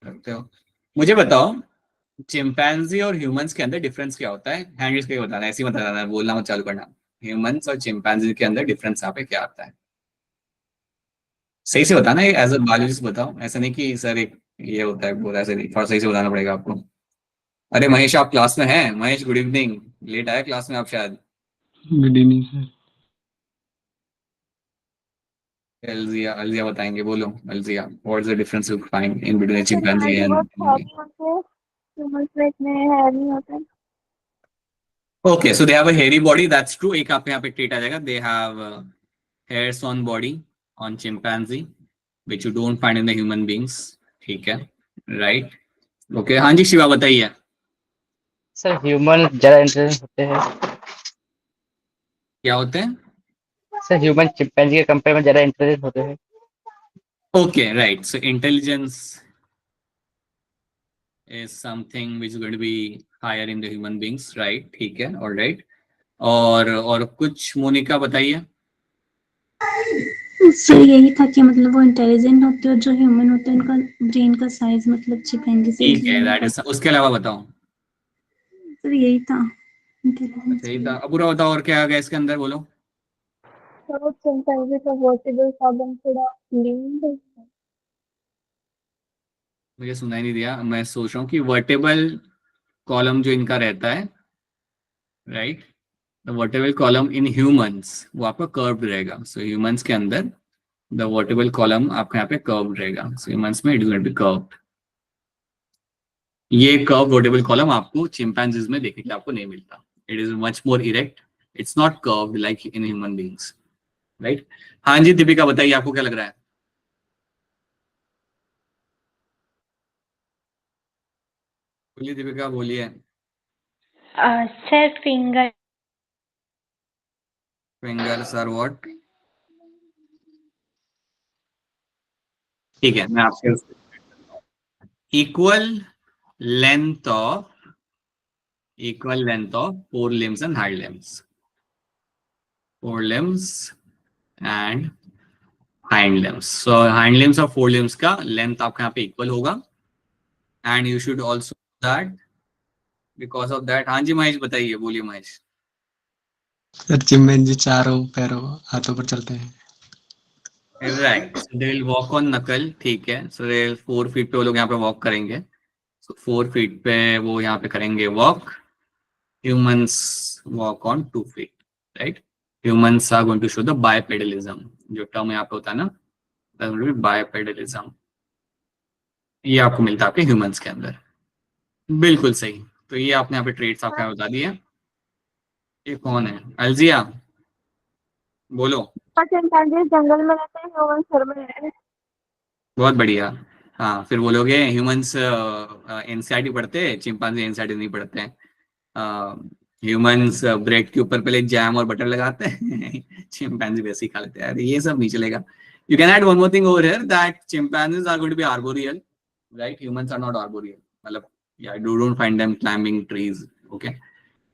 रखते हो। मुझे बताओ, चिंपैंजी और ह्यूमंस के अंदर डिफरेंस क्या होता है? हैंड रेज करके बताना, ऐसे ही मत बताना, बोलना मत चालू करना। ह्यूमंस और चिंपैंजी के अंदर डिफरेंस यहाँ पे क्या आता है? सही से बताना, एज अ बायोलॉजिस्ट बताओ, ऐसा नहीं कि सर एक ये होता है बोला, ऐसे नहीं, थोड़ा सही से बताना पड़ेगा आपको। अरे महेश, आप क्लास में हैं? Mahesh, good evening. लेट आया क्लास में आप शायद। Good evening sir. Aljiya, Aljiya बताएंगे, बोलो Aljiya, what is the difference you find in between chimpanzee बहुत एंड? हैवी होते हैं, ह्यूमंस में इतने हैवी होते हैं। Okay, so they have a hairy body, that's true. एक आप यहाँ पे ट्रेट आ जाएगा, they have hairs on body on chimpanzee which you don't find in the human beings। ठीक है, राइट। ओके, हाँ जी शिवा बताइए। सर ह्यूमन ज्यादा इंटेलिजेंट होते हैं। क्या होते हैं? सर ह्यूमन चिंपैंजी के कंपेयर में ज्यादा इंटेलिजेंट होते हैं। Okay, right, so intelligence is something which is going to be higher in the human beings, right? ठीक है, all right। और कुछ मोनिका बताइए। सर यही था कि मतलब वो इंटेलिजेंट होते हैं और जो ह्यूमन होते हैं उनका ब्रेन का साइज मतलब चिंपैंजी से ठीक है, दैट इज। उसके अलावा बताओ। सर यही था अच्छा, ये था। अब पूरा बताओ, और क्या आ गया इसके अंदर, बोलो। तो चिंपैंजी का वर्टिकल कॉलम थोड़ा लीन है। मुझे सुनाई नहीं दिया, मैं सोच रहा हूँ कि वर्टेबल कॉलम जो इनका रहता है, right, the vertebral column in humans वो आपका कर्व्ड रहेगा। सो ह्यूमंस के अंदर द वर्टेबल कॉलम आपका यहाँ पे कर्व्ड रहेगा। सो ह्यूमंस में it is going to be curved. ये कर्व वर्टेबल कॉलम आपको चिंपैंजीज में देखने के लिए आपको नहीं मिलता। It is much more erect, it's not curved like in human beings, right. हाँ जी दीपिका बताइए, आपको क्या लग रहा है? बोलिए दीपिका, बोलिए। Sir finger fingers are what? ठीक है, मैं आपसे equal length of fore limbs and hind limbs, fore limbs and hind limbs. So hind limbs और फोर लिम्स का लेंथ आपका यहाँ पे इक्वल होगा, and you should also that because of that. हाँ जी महेश बताइए, बोलिए महेश। सर चिंपैंजी चारों पैरों हाथों पर चलते हैं। Right, so they will walk on नकल। ठीक है, सो दे 4 फीट पे वो लोग यहाँ पे वॉक करेंगे। सो 4 फीट पे वो यहाँ पे करेंगे walk. Humans walk on 2 feet, right. Humans are going to show the bipedalism, जो टर्म यहाँ पे होता है ना, बायपेडलिज्म, ये आपको मिलता है आपके ह्यूमंस के अंदर। बिल्कुल सही। तो ये आपने यहाँ पे ट्रेड्स आपको यहाँ बता दिए। ये कौन है? अलजिया, बोलो। चिंपैंजी जंगल में रहते हैं, ह्यूमन घर में रहते हैं। बहुत बढ़िया। हाँ, फिर बोलोगे ह्यूमंस एनसीईआरटी पढ़ते हैं, चिंपांजी एनसीईआरटी नहीं पढ़ते हैं। ह्यूमंस ब्रेड के ऊपर पहले जैम और बटर लगाते हैं, चिंपांजी वैसे ही खा लेते हैं। अरे ये सब नहीं चलेगा। You can add one more thing over here, that chimpanzees are going to be arboreal, right. Humans are not arboreal, मतलब या you don't find them climbing trees. Okay,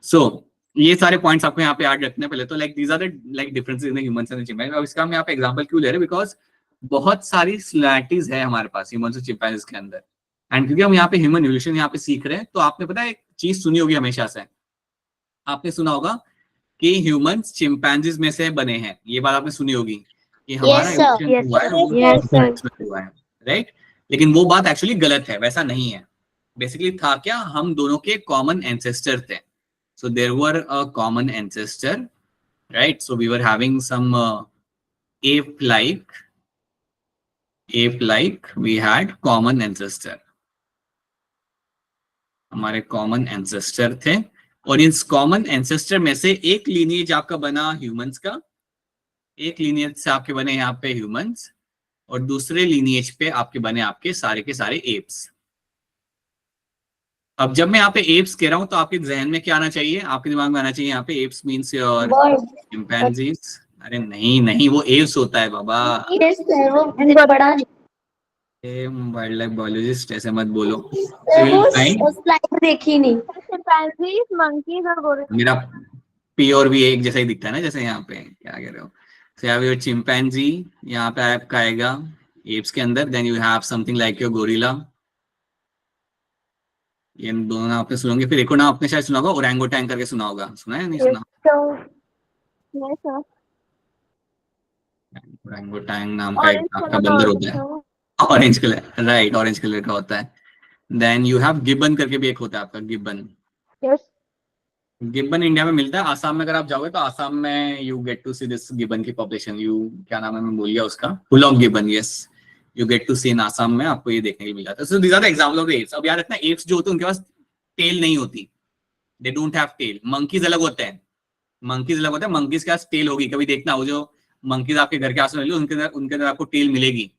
so ये सारे पॉइंट्स आपको यहाँ पे याद रखने पहले तो, like these are the like differences in humans and chimpanzee. अब इसका हम यहाँ पे एग्जांपल क्यों ले रहे हैं? बिकॉज बहुत सारी सिमिलैरिटीज है हमारे पास ह्यूमंस और चिंपैंजीज के अंदर, एंड क्योंकि हम यहाँ पे ह्यूमन इवोल्यूशन यहाँ पे सीख रहे हैं, तो आपने पता है एक चीज सुनी होगी हमेशा से, आपने सुना होगा कि ह्यूमंस चिंपैंजीज में से बने हैं। ये बात आपने सुनी होगी कि हमारा Yes, sir. evolution हुआ है वो Yes, sir. chimpains's में हुआ है, राइट। लेकिन वो बात एक्चुअली गलत है, वैसा नहीं है। बेसिकली था क्या, हम दोनों के कॉमन एंसेस्टर थे। So there were a common ancestor, right. So we were having some ape-like we had common ancestor, हमारे कॉमन एंसेस्टर थे। और इस कॉमन एंसेस्टर में से एक लीनिएज आपका बना ह्यूमंस का, एक लीनिएज से आपके बने यहाँ पे ह्यूमंस, और दूसरे लीनिएज पे आपके बने आपके सारे के सारे एप्स। अब जब मैं यहाँ पे एप्स कह रहा हूँ तो आपके जहन में क्या आना चाहिए, आपके दिमाग में आना चाहिए यहाँ पे apps means your bird. Chimpanzees. अरे नहीं नहीं, वो एप्स होता है बाबा। यस सर, वो मैंने पढ़ा नहीं। वाइल्ड लाइफ बायोलॉजिस्ट ऐसे मत बोलो। सर वो स्लाइड देखी नहीं। चिंपैंजीज, मंकीज और गोरिल्ला। मेरा पी और भी एक जैसा ही दिखता है ना, जैसे यहाँ पे क्या कह रहे हो। So you have your chimpanzee, यहाँ पे आपका आएगा एप्स के अंदर, then you have something like your gorilla. ये दोनों नाम आपने सुनोगे। फिर एक और नाम आपने शायद सुना होगा, ओरंगुटैन करके सुना होगा, सुना है नहीं सुना? नहीं सर, ओरंगुटैन नाम का एक ऑरेंज आपका कलर का बंदर होता होता है है, वो। Orange colour, right, orange colour का होता है। देन यू हैव गिब्बन करके भी एक होता है आपका, गिब्बन। यस। गिब्बन इंडिया में मिलता है, आसाम में अगर आप जाओगे तो आसाम में you get to see this gibbon की पॉपुलेशन। यू क्या नाम है मैं भूल गया उसका, hoolock gibbon, yes. You get to see in Assam में, आपको ये देखने को मिल जाता है। So these are the example of the apes. अब याद रखना, एप्स जो होते हैं उनके पास टेल नहीं होती, they don't have tail. Monkeys अलग होते हैं, मंकीज अलग होते हैं, मंकीज के पास टेल होगी। कभी देखना वो जो मंकीज आपके घर के आसपास मिले उनके अंदर आपको टेल मिलेगी।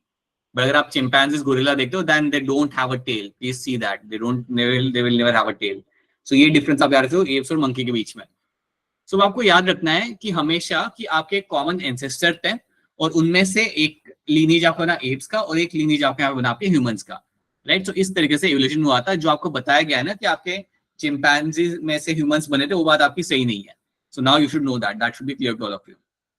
बट अगर आप चिंपैंजीज गोरिल्ला देखते हो then they don't have a tail, please see that they will never have a tail. So ये डिफरेंस आप याद रखते हो एप्स और मंकी के बीच में। सो आपको याद रखना है कि हमेशा कि आपके कॉमन एंसेस्टर थे और उनमें से एक लीनीज आपका बना एप्स का और एक लीनीज आपके यहाँ बना आपके ह्यूमंस का, राइट। सो इस तरीके से एवोल्यूशन हुआ था। जो आपको बताया गया है ना कि आपके चिंपैंजी में से ह्यूमंस बने थे, वो बात आपकी सही नहीं है। So now you should know that, that should be clear to all of you.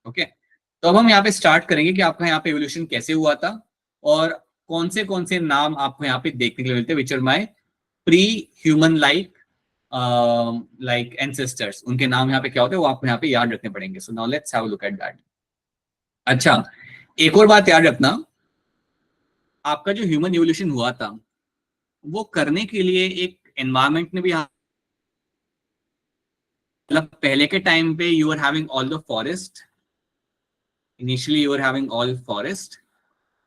Okay, तो अब हम यहाँ पे स्टार्ट करेंगे कि आपका यहाँ पे एवोल्यूशन कैसे हुआ था और कौन से नाम आपको यहाँ पे देखने के लिए मिलते हैं, which are my pre human like ancestors. उनके नाम यहाँ पे क्या होते हैं वो आपको यहाँ पे याद रखने पड़ेंगे। So now let's have a look at that. अच्छा, एक और बात याद रखना, आपका जो ह्यूमन इवोल्यूशन हुआ था वो करने के लिए एक एनवायरमेंट ने भी, मतलब पहले के टाइम पे you are having all the forest, initially you are having all forest,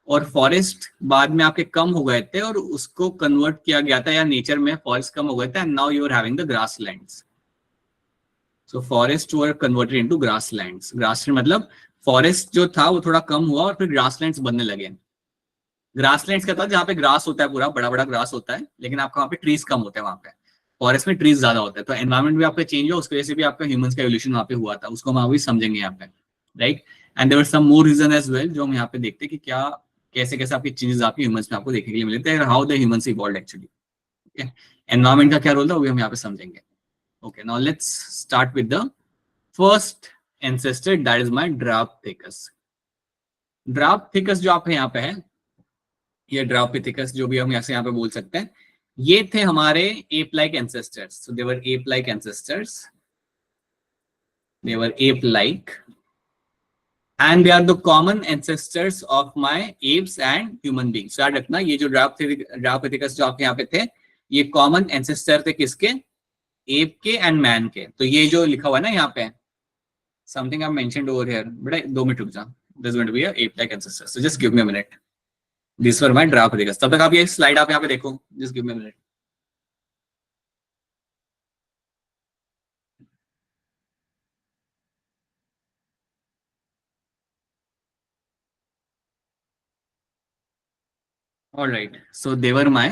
और फॉरेस्ट बाद में आपके कम हो गए थे और उसको कन्वर्ट किया गया था, या नेचर में फॉरेस्ट कम हो गए थे and now you are having the grasslands. So forest were converted into grasslands. Grassland मतलब फॉरेस्ट जो था वो थोड़ा कम हुआ और फिर ग्रासलैंड्स बनने लगे। ग्रासलैंड्स क्या था, जहाँ पे ग्रास होता है, पूरा बड़ा बड़ा ग्रास होता है, लेकिन आपका वहाँ पे ट्रीज कम होते हैं, वहाँ पे फॉरेस्ट में ट्रीज ज्यादा होते हैं। तो एनवायरमेंट भी आपका चेंज हुआ, उसकी वजह से भी आपका ह्यूमंस का एवोल्यूशन वहाँ पे हुआ था, उसको हम अभी समझेंगे यहाँ पे, right. And there were some more reason as well, जो हम यहाँ पे देखते हैं कि क्या कैसे कैसे आपकी चेंजेस आपके ह्यूमंस में आपको देखने के लिए मिलते हैं, how the humans evolved actually. Okay, environment का क्या रोल था वो भी हम यहाँ पे समझेंगे। Okay, now let's start with the first ancestor, that is my Dryopithecus. Dryopithecus जो आपके यहाँ पे है, ये ड्रायोपिथेकस जो भी हम यहाँ पे बोल सकते हैं, ये थे हमारे ape like ancestors. So they were ape like ancestors, they were ape like and they are the common ancestors of my apes and human beings. याद रखना, ये जो ड्रायोपिथेकस जो आपके यहाँ पे थे, ये कॉमन एंसेस्टर थे किसके, एप के एंड मैन के। तो ये जो लिखा हुआ है ना यहाँ पे, something I mentioned over here, बेटा 2 मिनट रुक जा, this is going to be a ape like ancestor, so just give me a minute. This were my Dryopithecus. तब तक आप ये स्लाइड आप यहाँ पे देखो, just give me a minute. Alright, so there were my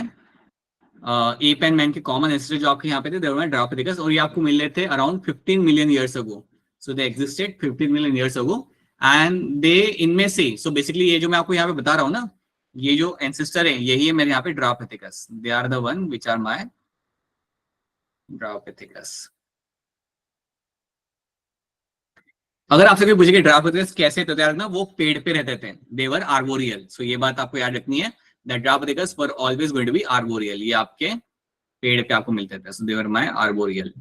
ape and man के common ancestor जो आपके यहाँ पे थे, देवर माय ड्रायोपिथेकस, और ये आपको मिल रहे थे around 15 million years ago. So they existed 15 million years ago and they, इनमें से, सो बेसिकली ये जो मैं आपको यहाँ पे बता रहा हूँ ना, ये जो एंसेस्टर है यही है मेरे यहाँ पे Dryopithecus, they are the one which are my Dryopithecus. अगर आपसे कोई पूछे ड्रायोपिथेकस कैसे थे, तो यार ना वो पेड़ पे रहते थे, देवर आर्बोरियल। सो ये बात आपको याद रखनी है, that Dryopithecus were always going to be arboreal. ये आपके पेड़ पे आपको मिलते थे, सो देवर माय आर्बोरियल।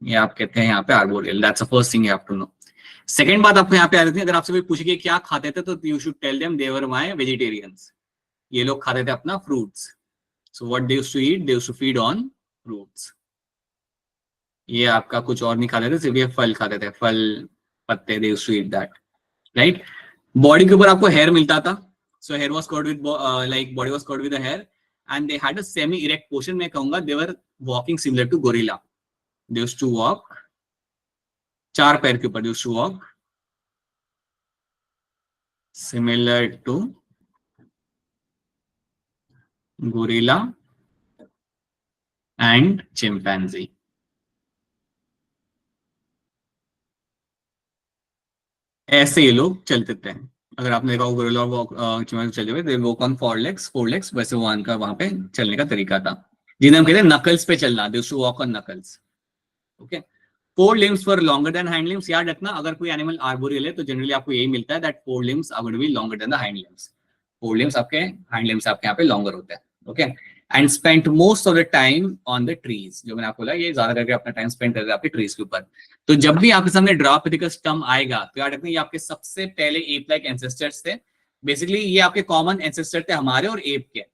ये आप कहते हैं यहाँ पे arboreal, that's the first thing you have to know. Second बात आपको यहाँ पे आ रही थी, अगर आपसे कोई पूछे क्या खाते थे, तो you should tell them there were my vegetarians. ये लोग खाते थे अपना fruits. So what they used to eat, they used to feed on fruits. ये आपका कुछ और नहीं खाते थे, सिर्फ ये फल खाते थे, फल पत्ते, they used to eat that, right. Body के ऊपर आपको हेयर मिलता था, so hair was covered with, like body was covered with hair and they had a semi erect portion. मैं कहूंगा they were walking similar to gorilla, they used to walk, 4 पैर के ऊपर, they used to walk similar to gorilla and chimpanzee. ऐसे ये लोग चलते थे। अगर आपने देखा गोरिल्ला और चिंपैंजी चलते हुए, they walk on four legs, वैसे वहां पे चलने का तरीका था, जिन्हें हम कहते हैं नकल्स पे चलना, they used to walk on knuckles. Okay, 4 limbs were longer than hind limbs। याद रखना, अगर कोई एनिमल आर्बोरियल है तो जनरली आपको यही मिलता है, that 4 limbs are going to be longer than the hind limbs। 4 limbs आपके hind limbs आपके यहाँ पे longer होते हैं। Okay, and spent most of the time on the trees। जो मैंने आपको बोला, ये ज्यादा करके अपना टाइम स्पेंड करते हैं आपके ट्रीज के ऊपर। तो जब भी आपके सामने ड्रायोपिथेकस टर्म आएगा तो याद रखना, ये आपके सबसे पहले एप लाइक एंसेस्टर्स थे। बेसिकली ये आपके कॉमन एंसेस्टर थे हमारे और एप के।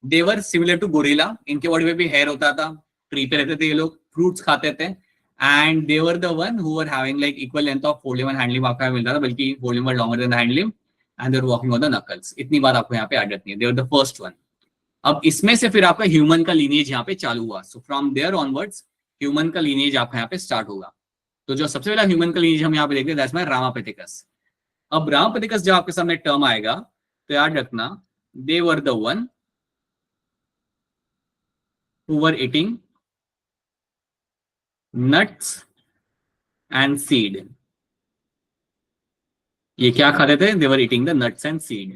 दे वर सिमिलर टू गोरिल्ला, इनके बॉडी में भी हेयर होता था, ट्री पे रहते थे ये लोग, फ्रूट्स खाते थे, and they were the one who were having like equal length of forelimb and hind limb आपको मिलता था, बल्कि forelimb were longer than the hind limb and they were walking on the knuckles। इतनी बात आपको यहाँ पे याद रखनी है, they were the first one। अब इसमें से फिर आपका ह्यूमन का लीनिएज यहाँ पे चालू हुआ। So from there onwards human का लीनिएज आपका यहाँ पे स्टार्ट होगा। तो जो सबसे पहला ह्यूमन का लीनिएज हम यहाँ पे देखते हैं, दैट्स माय रामापिथेकस। अब रामापिथेकस जब आपके सामने टर्म आएगा तो याद रखना, दे were the one who were eating nuts and seed। ये क्या खाते थे? They were eating the nuts and seed।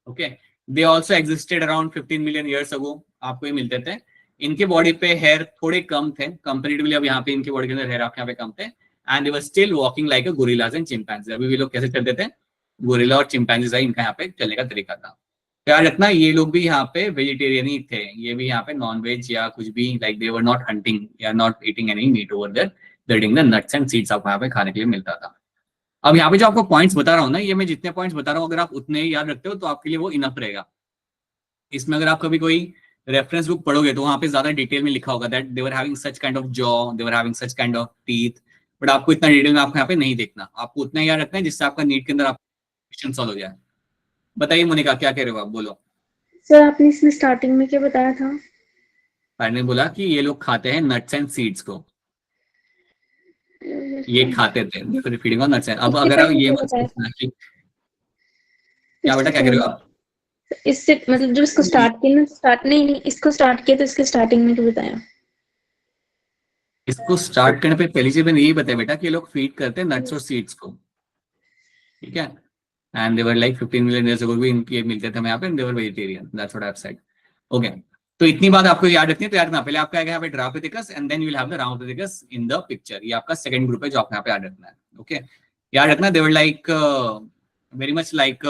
Okay, they also existed around 15 million years ago। आपको ये मिलते थे। इनके बॉडी पे हेयर थोड़े कम थे कंपैरेटिवली, अब यहाँ पे इनके बॉडी के अंदर हेयर आपके यहाँ पे कम थे, and they were still walking like a gorillas and chimpanzee. अभी भी लोग कैसे चलते थे? गोरिल्ला और चिंपैंजी, इनका यहाँ पे चलने का तरीका था। याद रखना, ये लोग भी यहाँ पे वेजिटेरियन ही थे, ये भी यहाँ पे नॉन वेज या कुछ भी, like they were not hunting या not eating any meat over there, they eating the nuts and seeds आपको यहाँ पे खाने के लिए मिलता था। अब यहाँ पे जो आपको पॉइंट्स बता रहा हूँ ना, ये मैं जितने पॉइंट्स बता रहा हूँ अगर आप उतने ही याद रखते हो तो आपके लिए वो इनफ रहेगा। इसमें अगर आप कभी कोई रेफरेंस बुक पढ़ोगे तो वहां पे ज्यादा डिटेल में लिखा होगा that they were having such kind of jaw, they were having such kind of teeth, but आपको इतना डिटेल में आपको यहाँ पे नहीं देखना, आपको उतना याद रखना है जिससे आपका नीट के अंदर क्वेश्चन सॉल्व हो जाए। बताइए मोनिका, क्या कह रहे हो आप? बोलो सर, आपने इसमें स्टार्टिंग में क्या बताया था? मैंने बोला कि ये लोग खाते हैं नट्स एंड सीड्स को, ये खाते थे फीडिंग ऑन नट्स। अब अगर आप ये मत सोचना कि क्या बेटा, क्या कह रहे हो आप? इससे मतलब जब इसको स्टार्ट किया ना, इसको स्टार्ट किया तो इसके स्टार्टिंग में क्या बताया? इसको स्टार्ट करने पे पहली चीज मैंने यही बताया बेटा कि ये लोग फीड करते हैं नट्स और सीड्स को, ठीक है, and they were like 15 million years ago भी इनके मिलते थे हमें यहाँ पे, they were vegetarian, that's what I have said. Okay, तो इतनी बात आपको याद रखनी है। तो याद रखना, पहले आपका आएगा यहाँ पे Dryopithecus and then you will have the Ramapithecus in the picture. ये आपका सेकंड ग्रुप है जो आपको यहाँ पे याद रखना है। ओके, याद रखना, दे वर like very much like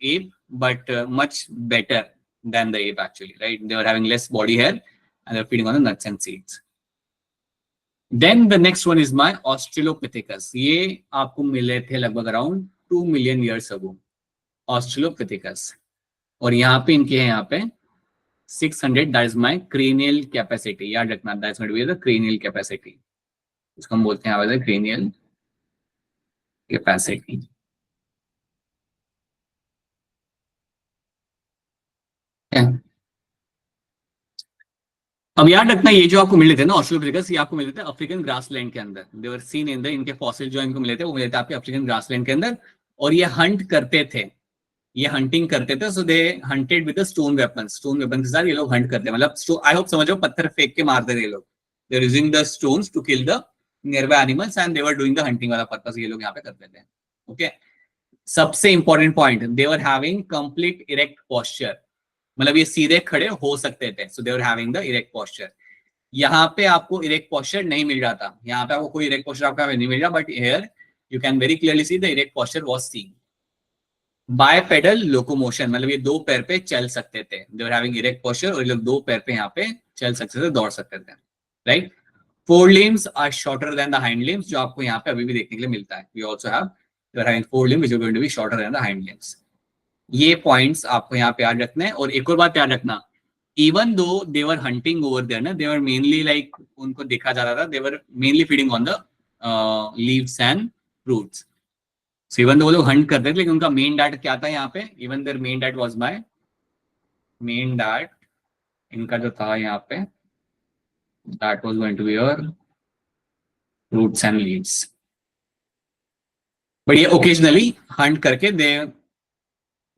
ape but much better than the ape actually, right? They were having less body hair and they were feeding on the nuts and seeds। Then the next one is my Australopithecus। ये आपको मिले थे लगभग around 2 million years ago, Australopithecus। और यहाँ पे इनके हैं यहाँ पे 600, that is my cranial capacity। याद रखना, that's going to be the cranial capacity। इसको हम बोलते हैं यहाँ पे cranial capacity। अब याद रखना, ये जो आपको मिले थे ना ऑस्ट्रेलोपिथेकस, ये आपको मिले थे अफ्रीकन ग्रासलैंड के अंदर। दे वर सीन इन द, इनके फॉसिल जो इनको मिले थे वो मिले थे आपके अफ्रीकन ग्रासलैंड के अंदर, और ये हंट करते थे, ये हंटिंग करते थे। So they hunted with stone weapon, stone weapon के साथ ये लोग हंट करते हैं, मतलब आई होप समझो, पत्थर फेंक के मारते थे ये लोग। They are using the stones to kill the nearby animals and they were doing the hunting वाला पर्पस ये लोग यहाँ पे करते थे। ओके, सबसे important point, they were having complete erect posture, मतलब ये सीधे खड़े हो सकते थे। So they were having the erect posture. यहाँ पे आपको इरेक्ट पोस्चर नहीं मिल रहा था, यहाँ पे आपको कोई इरेक्ट पोस्चर आपका नहीं मिल रहा, but here you can very clearly see the erect posture was scene. Bipedal locomotion, मतलब ये दो पैर पे चल सकते थे, they were having erect posture, और ये लोग दो पैर पे यहाँ पे चल सकते थे, दौड़ सकते थे, right. Fore limbs are shorter than the hind limbs, जो आपको यहाँ पे अभी भी देखने के लिए मिलता है। We also have, they are having fore limbs which are going to be shorter than the hind limbs. ये पॉइंट्स आपको यहाँ पे याद रखना है। और एक और बात याद रखना, even though they were hunting over there ना, they were mainly like, उनको देखा जा रहा था, they were mainly feeding on the leaves and fruits। So even though वो लोग hunt करते थे, लेकिन उनका main diet क्या था यहाँ पे? Even their main diet was my main diet, इनका जो था यहाँ पे, that was going to be your fruits and leaves। But ये occasionally hunt करके they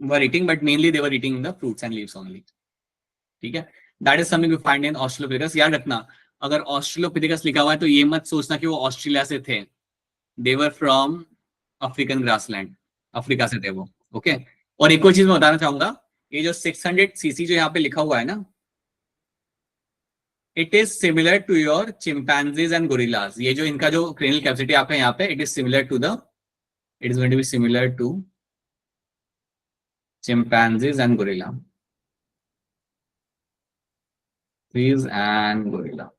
were eating, but mainly they were eating the fruits and leaves only। ठीक है, that is something we find in Australopithecus. याद रखना, अगर Australopithecus लिखा हुआ है तो ये मत सोचना कि वो ऑस्ट्रेलिया से थे, they were from African grassland, Africa से थे वो। ओके, और एक और चीज मैं बताना चाहूंगा, ये जो 600 सीसी जो यहाँ पे लिखा हुआ है ना, it is similar to your chimpanzees and gorillas. ये जो इनका जो क्रेनियल कैपेसिटी आपका यहाँ पे, it is similar to the, it is going to be similar to chimpanzees and gorilla, and gorilla.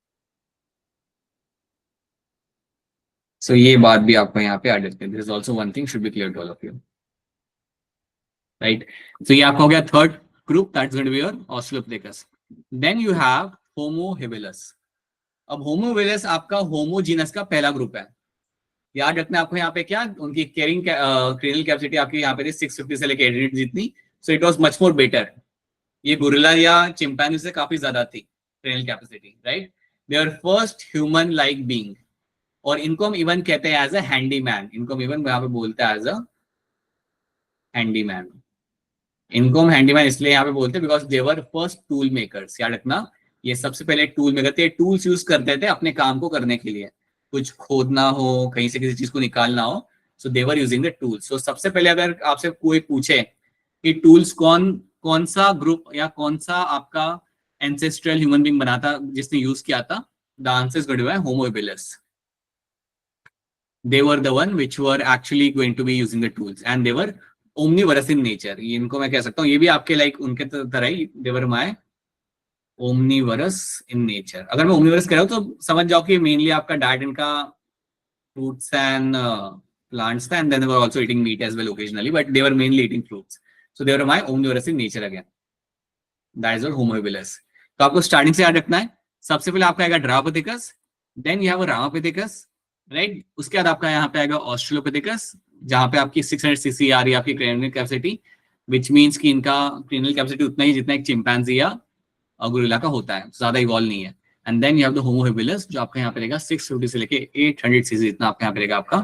So ये बात भी आपको यहाँ पे ऐड करते हैं। This is also one thing should be clear to all of you, right. So ये आपका हो गया third group, that's going to be your Australopithecus. Then you have Homo habilis. अब होमो हेबिलस आपका होमोजीनस का पहला ग्रुप है। याद रखना आपको यहाँ पे क्या, उनकी कैरिंग क्रेनियल कैपेसिटी आपकी यहाँ पे थी 650 से लेकर 800 जितनी, so it was much more better. ये गोरिल्ला या चिंपैंजी से काफी ज्यादा थी cranial capacity, right. They are first human like being, और इनको हम इवन कहते हैं एज अ हैंडीमैन। इनको हम इवन यहाँ पे बोलते हैं एज अ हैंडीमैन। इनको हम हैंडीमैन इसलिए यहाँ पे बोलते हैं because they were first tool makers. याद रखना, ये सबसे पहले टूल मेकर थे, टूल्स यूज करते थे अपने काम को करने के लिए, कुछ खोदना हो, कहीं से किसी चीज को निकालना हो, सो they were using the tools. सो सबसे पहले अगर आपसे कोई पूछे कि टूल्स कौन सा ग्रुप या कौन सा आपका एंसेस्ट्रल ह्यूमन बीइंग बनाता जिसने यूज किया था, the answer is going to be Homo habilis. They were the one which were actually going to be using the tools and they were omnivorous in nature. इनको मैं कह सकता हूँ, ये भी आपके लाइक उनके तरह ही, they were my omnivorous in nature। अगर मैं omnivorous कह रहा हूँ तो समझ जाओ कि मेनली आपका डाइट इनका fruits and plants था, and then they were also eating meat as well occasionally, but they were mainly eating fruits. So they were my omnivorous in nature again. That is your homo habilis। तो आपको starting से याद रखना है, सबसे पहले आपका आएगा Dryopithecus, then you have Ramapithecus, right. उसके बाद आपका यहाँ पे आएगा ऑस्ट्रेलोपिथेकस, जहां पे आपकी 600 सीसी आ रही है आपकी क्रेनियल कैपेसिटी, विच मींस कि इनका क्रेनियल कैपेसिटी उतना ही जितना एक चिंपैंजी या गोरिल्ला का होता है, ज्यादा इवॉल्व नहीं है। And then you have the Homo habilis, जो आपका यहाँ पे रहेगा 650 से लेके 800 सीसी जितना आपका यहाँ पे रहेगा आपका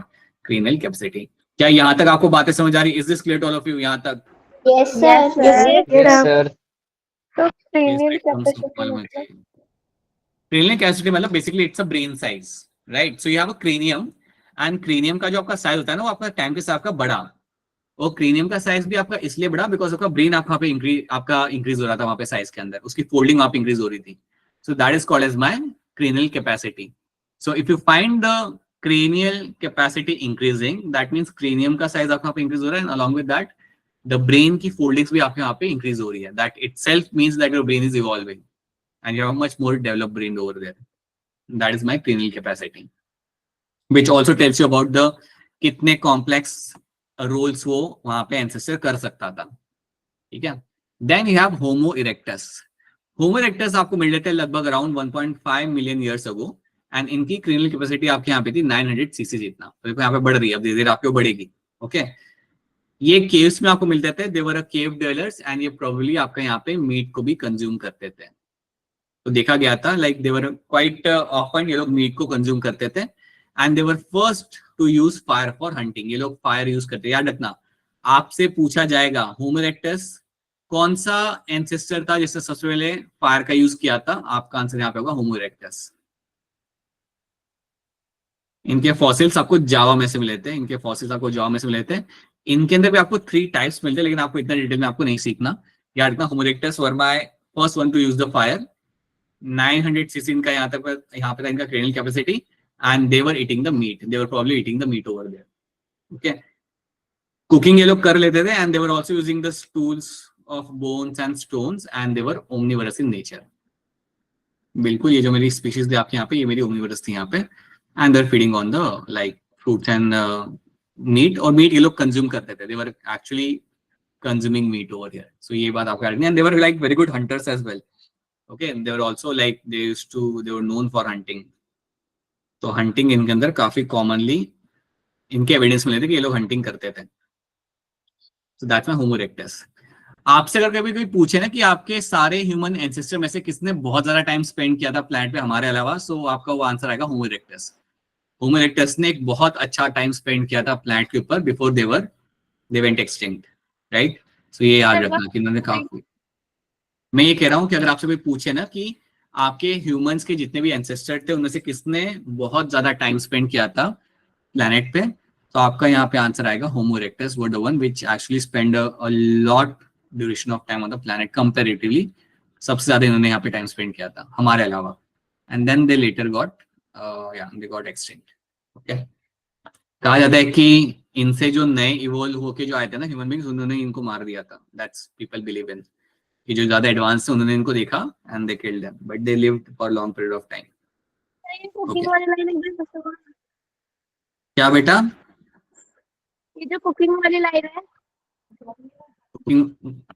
क्रेनियल कैपेसिटी। क्या यहाँ तक आपको बातें समझ आ रही? Is this clear to all of you यहाँ तक? Yes, sir. Yes, sir. तो cranial Yes, capacity मतलब cranial capacity मतलब basically it's a brain size, right. So you have a cranium, and cranium का जो आपका साइज होता है ना, वो आपका टाइम के साथ आपका बड़ा, और क्रेनियम का साइज भी आपका इसलिए बड़ा बिकॉज आपका ब्रेन आपका पे इंक्रीज हो रहा था वहां पे साइज के अंदर, उसकी फोल्डिंग वहां पे इंक्रीज हो रही थी। So that is called as my cranial capacity। So if you find the cranial capacity increasing, that means cranium का साइज आपका पे इंक्रीज हो रहा है, and along with that the brain की foldings भी आपके यहाँ पे इंक्रीज हो रही है। That itself means that your brain is evolving and you have a much more developed brain over there। That is my cranial capacity, which also tells you about the कितने complex roles वो वहां पे ancestor कर सकता था, ठीक है। Then you have Homo erectus। Homo erectus आपको मिल जाते हैं लगभग around 1.5 million years ago, and इनकी क्रेनियल कैपेसिटी आपके यहाँ पे थी 900 सीसी जितना। तो देखो यहाँ पे बढ़ रही है, अब धीरे धीरे आपको बढ़ेगी, ओके। ये केव्स में आपको मिलते थे, they were cave dwellers, and ये प्रोबेबली आपका यहाँ पे मीट को भी कंज्यूम करते थे। तो देखा गया था like they were quite often, ये लोग मीट को कंज्यूम करते थे, and they were first to use fire for hunting. ये लोग फायर यूज करते। याद रखना, आपसे पूछा जाएगा होमो इरेक्टस कौन सा एंसेस्टर था जिसने सबसे पहले फायर का यूज किया था, आपका आंसर यहाँ पे होगा होमो इरेक्टस। इनके फॉसिल्स आपको जावा में से मिले थे, इनके फॉसिल्स आपको जावा में से मिले थे। इनके अंदर भी आपको 3 टाइप्स मिलते हैं, लेकिन आपको इतना डिटेल में आपको नहीं सीखना। याद रखना, Homo erectus were my first one to use the fire, 900 cc इनका यहाँ पे था इनका cranial capacity, and they were eating the meat, they were probably eating the meat over there, okay. Cooking ये लोग कर लेते थे, and they were also using the tools of bones and stones, and they were omnivorous in nature. बिल्कुल, ये जो मेरी species थी आपके यहाँ पे, ये मेरी ओमनिवरस थी यहाँ पे, and they are feeding on the like fruits and meat, और मीट ये लोग कंज्यूम करते थे, they were actually consuming meat over here. So ये बात आपको याद रखनी है, and they were like very good hunters as well, okay, and they were also like they were known for hunting। तो हंटिंग इनके अंदर काफी कॉमनली इनके एविडेंस मिले थे कि ये लोग हंटिंग करते थे। so that's my homo erectus। आपसे अगर कभी कोई पूछे ना कि आपके सारे ह्यूमन एंसेस्टर में से किसने बहुत ज्यादा टाइम स्पेंड किया था प्लैनेट पे हमारे अलावा, सो आपका वो आंसर आएगा होमो इरेक्टस। होमो इरेक्टस ने एक बहुत अच्छा टाइम स्पेंड किया था प्लैनेट के ऊपर before they went extinct, right. So ये याद रखना कि इन्होंने काफी, मैं ये कह रहा हूँ कि अगर आपसे कोई पूछे ना कि आपके ह्यूमंस के जितने भी एंसेस्टर थे उनमें से किसने बहुत ज्यादा टाइम स्पेंड किया था प्लैनेट पे, तो आपका यहाँ पे आंसर आएगा Homo erectus were the one which actually spend a lot duration of time on the planet comparatively. सबसे ज्यादा इन्होंने यहाँ पे टाइम स्पेंड किया था हमारे अलावा, and then they later got they got extinct. Okay, कहा जाता है कि इनसे जो नए इवोल्व होके जो आए थे ना ह्यूमन बींग्स, उन्होंने इनको मार दिया था। दैट्स पीपल बिलीव इन कि जो ज्यादा एडवांस थे उन्होंने इनको देखा and they killed them, but they lived for long period of time. ये कुकिंग वाली लाइन एकदम सस्ता हुआ। क्या बेटा? ये जो कुकिंग वाली लाइन है,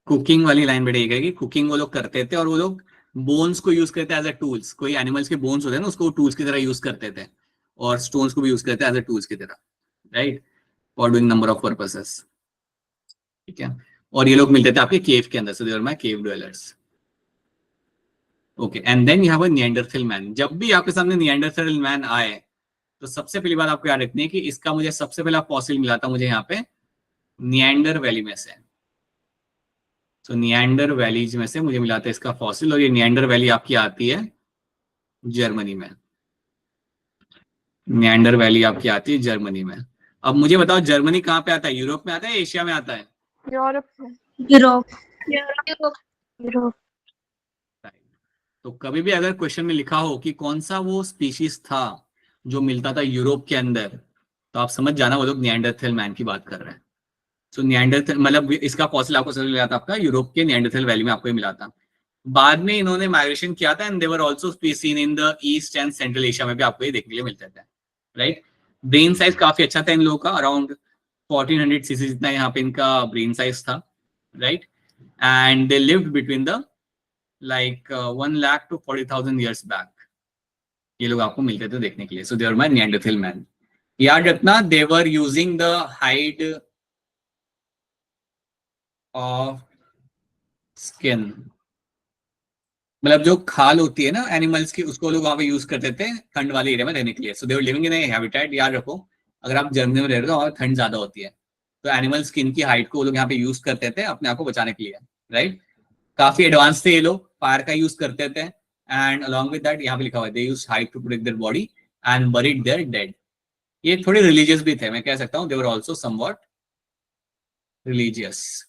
कुकिंग वाली लाइन बेटा ये कहेगी कुकिंग वो लोग करते थे और वो लोग बोन्स को यूज करते एज अ टूल्स। कोई एनिमल्स के बोन्स होते हैं ना, उसको टूल्स की तरह यूज करते थे, और स्टोन्स को भी यूज करते हैं एज अ टूल्स की तरह, right, for doing number of purposes. ठीक है, और ये लोग मिलते थे आपके केव के अंदर, so they were my cave dwellers. Okay, and then you have a Neanderthal man. जब भी आपके सामने निएंडरथल मैन आए तो सबसे पहली बात आपको याद रखनी है कि इसका मुझे सबसे पहला फॉसिल मिला था मुझे यहाँ पे निएंडर वैली में से। तो निएंडर वैलीज में से मुझे मिला था इसका फॉसिल, और ये निएंडर वैली आपकी आती है जर्मनी में। निएंडर वैली आपकी आती है जर्मनी में। अब मुझे बताओ जर्मनी कहाँ पे आता है? यूरोप में आता है, एशिया में आता है? यूरोप में। यूरोप। तो कभी भी अगर क्वेश्चन में लिखा हो कि कौन सा वो स्पीशीज था जो मिलता था यूरोप के अंदर, तो आप समझ जाना वो लोग निएंडरथल मैन की बात कर रहे हैं। सो निएंडरथल मतलब इसका फॉसिल आपको समझ मिला था आपका यूरोप के निएंडरथल वैली में आपको ये मिला था। बाद में इन्होंने माइग्रेशन किया था and they were also seen in the east and Central Asia में भी आपको ये देखने के लिए मिलते थे, राइट। ब्रेन साइज काफी अच्छा था इन लोगों का, अराउंड 1400 सीसी जितना यहाँ पे इनका ब्रेन साइज था, right. And they lived between the like 1 lakh to 40,000 years back। ये लोग आपको मिलते थे देखने के लिए। So they were my Neanderthal man। याद रखना they were using the hide of skin, मतलब जो खाल होती है ना एनिमल्स की, उसको लोग वहां पे यूज करते थे ठंड वाले एरिया में रहने के लिए। So they were living in a habitat। याद रखो अगर आप जर्मनी में रह रहे हो तो वहां ठंड ज्यादा होती है, तो एनिमल स्किन की हाइड को वो लोग यहाँ पे यूज करते थे अपने आप को बचाने के लिए, राइट। काफी एडवांस थे ये लोग, फायर का यूज करते थे, एंड अलॉन्ग विद दैट यहाँ पे लिखा हुआ है they used hide to protect their body and buried their dead. ये थोड़े रिलीजियस भी थे, मैं कह सकता हूँ they were also somewhat religious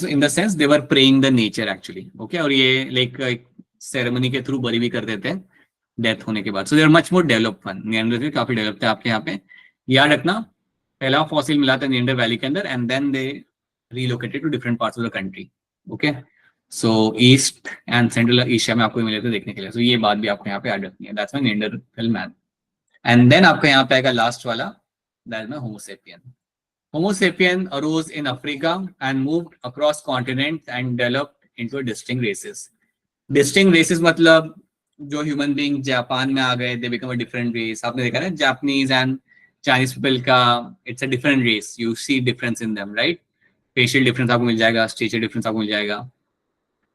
in the sense they were praying the nature actually. Okay, और ये लाइक एक सेरेमनी के थ्रू बरी भी करते थे डेथ होने के बाद। So they are much more develop one. Neanderthal काफी डेवलप थे आपके यहाँ पे। याद रखना पहला फॉसिल मिला था निएंडर वैली के अंदर and then they relocated to different parts of the country। Okay, so east and central Asia में आपको मिले थे देखने के लिए। So ये बात भी आपको यहाँ पे याद रखनी है। That's my Neanderthal man। And then आपका यहाँ पे आएगा लास्ट वाला, that is my Homo sapien। Homo sapien arose in Africa and moved across continents and developed into distinct races। Distinct races मतलब जो ह्यूमन बीइंग जापान में आ गए, they become a different race। आपने देखा ना जापानीज एंड चाइनीज पीपल का, it's a different race। You see difference in them, right? Facial difference आपको मिल जाएगा, स्टेचर डिफरेंस आपको मिल जाएगा।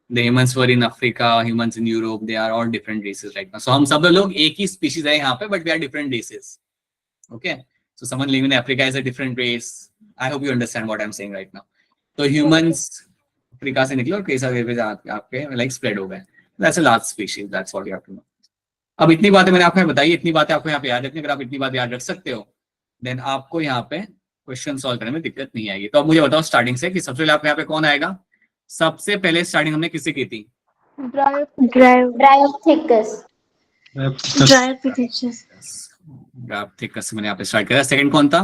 The humans were in Africa, humans in Europe, they are all different races right now. So हम सब लोग एक ही स्पीशीज है यहाँ पे, but we are different races. Okay, so someone living in Africa is a different race. I hope you understand what I am saying right now. तो humans Africa से निकले और कई सारे वेज आपके लाइक स्प्रेड हो गए। That's a large species, that's what you have to know. अब इतनी बातें मैंने आपको बताई, इतनी बातें आपको यहाँ पे याद रखनी। अगर आप इतनी बात याद रख सकते हो देन आपको यहाँ पे क्वेश्चन सॉल्व करने में दिक्कत नहीं आएगी। तो अब मुझे बताओ स्टार्टिंग से कि सबसे पहले आपके यहाँ पे कौन आएगा? सबसे पहले स्टार्टिंग हमने किससे की थी? ड्रायोप्थिकस से मैंने यहाँ पे स्टार्ट किया। सेकंड कौन था?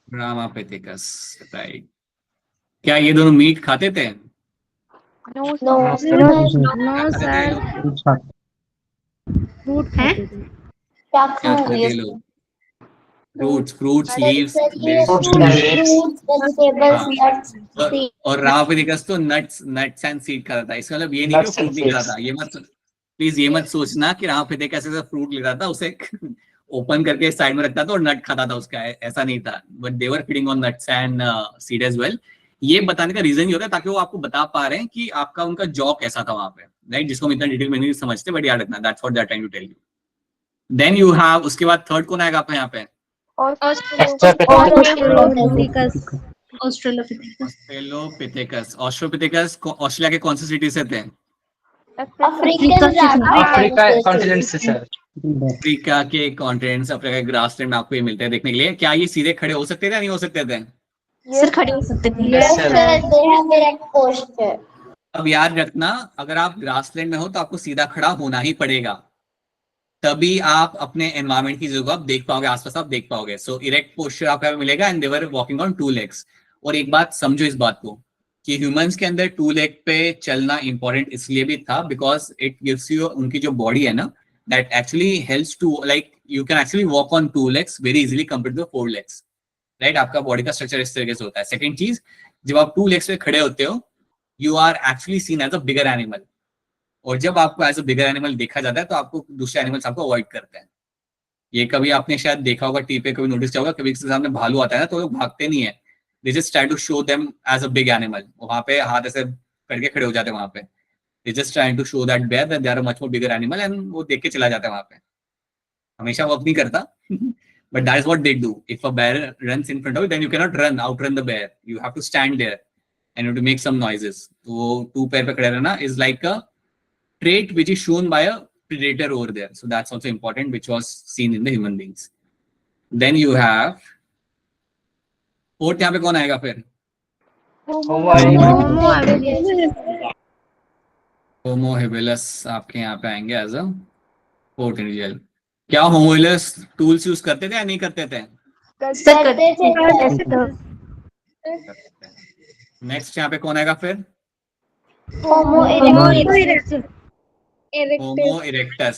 Ramapithecus, right. क्या ये दोनों मीट खाते थे? No sir. फ्रूट क्या खाते थे लोग? फ्रूट्स, लीव्स, और रामापिथेकस तो नट्स एंड सीड खाता था। इसका मतलब ये नहीं कि फ्रूट नहीं खाता था। ये मत प्लीज ये मत सोचना कि रामापिथेकस ऐसा फ्रूट लेता था, उसे ओपन करके साइड में रखता था और नट खाता था उसका, ऐसा नहीं था। But they were feeding on nuts and seed as well. ये बताने का रीजन ये होता है ताकि वो आपको बता पा रहे हैं कि आपका उनका जॉ कैसा था वहां पे, राइट, जिसको हम इतना डिटेल में नहीं समझते, बट याद रखना that's what they are trying to tell you. Then you have, उसके बाद थर्ड कौन आएगा आपका यहाँ पे? ऑस्ट्रेलोपिथेकस। ऑस्ट्रेलोपिथेकस ऑस्ट्रेलिया के कौन सी सिटी से थे? अफ्रीकन अफ्रीका कॉन्टिनेंट से सर। अफ्रीका के कॉन्टिनेंट, अफ्रीका के ग्रासलैंड में आपको ये मिलते हैं देखने के लिए। क्या ये सीधे खड़े हो सकते थे या नहीं हो सकते थे? सर खड़े हो सकते थे। Yes, sir. Direct posture. अब याद रखना, अगर आप ग्रासलैंड में हो तो आपको सीधा खड़ा होना ही पड़ेगा, तभी आप अपने एनवायरमेंट की जगह आप देख पाओगे, आसपास आप देख पाओगे। सो इरेक्ट पोस्चर आपको मिलेगा and they were walking on 2 legs। और एक बात समझो इस बात को कि ह्यूमंस के अंदर 2 leg पे चलना इंपॉर्टेंट इसलिए भी था बिकॉज इट गिव्स यू, उनकी जो बॉडी है ना, that actually helps to like you can actually walk on 2 legs very easily compare to 4 legs, right. आपका बॉडी का स्ट्रक्चर इस तरीके से होता है। सेकंड चीज, जब आप 2 legs पे खड़े होते हो you are actually seen as a bigger animal, और जब आपको एज अ बिगर एनिमल देखा जाता है तो आपको दूसरे एनिमल्स आपको अवॉइड करते हैं। ये कभी आपने शायद देखा होगा टीवी पे, कभी नोटिस किया होगा, कभी किसी सामने भालू आता है ना तो लोग भागते नहीं है, they just try to show them as a big animal. वहां पे हाथ ऐसे करके खड़े हो जाते हैं वहां पे, they just trying to show that bear that they are a much more bigger animal, and वो देख के चला जाता है वहां पे। हमेशा वर्क नहीं करता but that is what they do. If a bear runs in front of you then you can not run out run the bear, you have to stand there and you have to make some noises. तो 2 पैर पे खड़े रहना is like a trait which is shown by a predator over there, so that's also important, which was seen in the human beings. Then you have fourth, यहाँ पे कौन आएगा फिर? Homo habilis आपके यहाँ पे आएंगे एज अ फोर्थ इंडिविजुअल। क्या होमो habilis टूल्स यूज करते थे या नहीं करते थे? नेक्स्ट यहाँ पे कौन आएगा फिर? Homo erectus.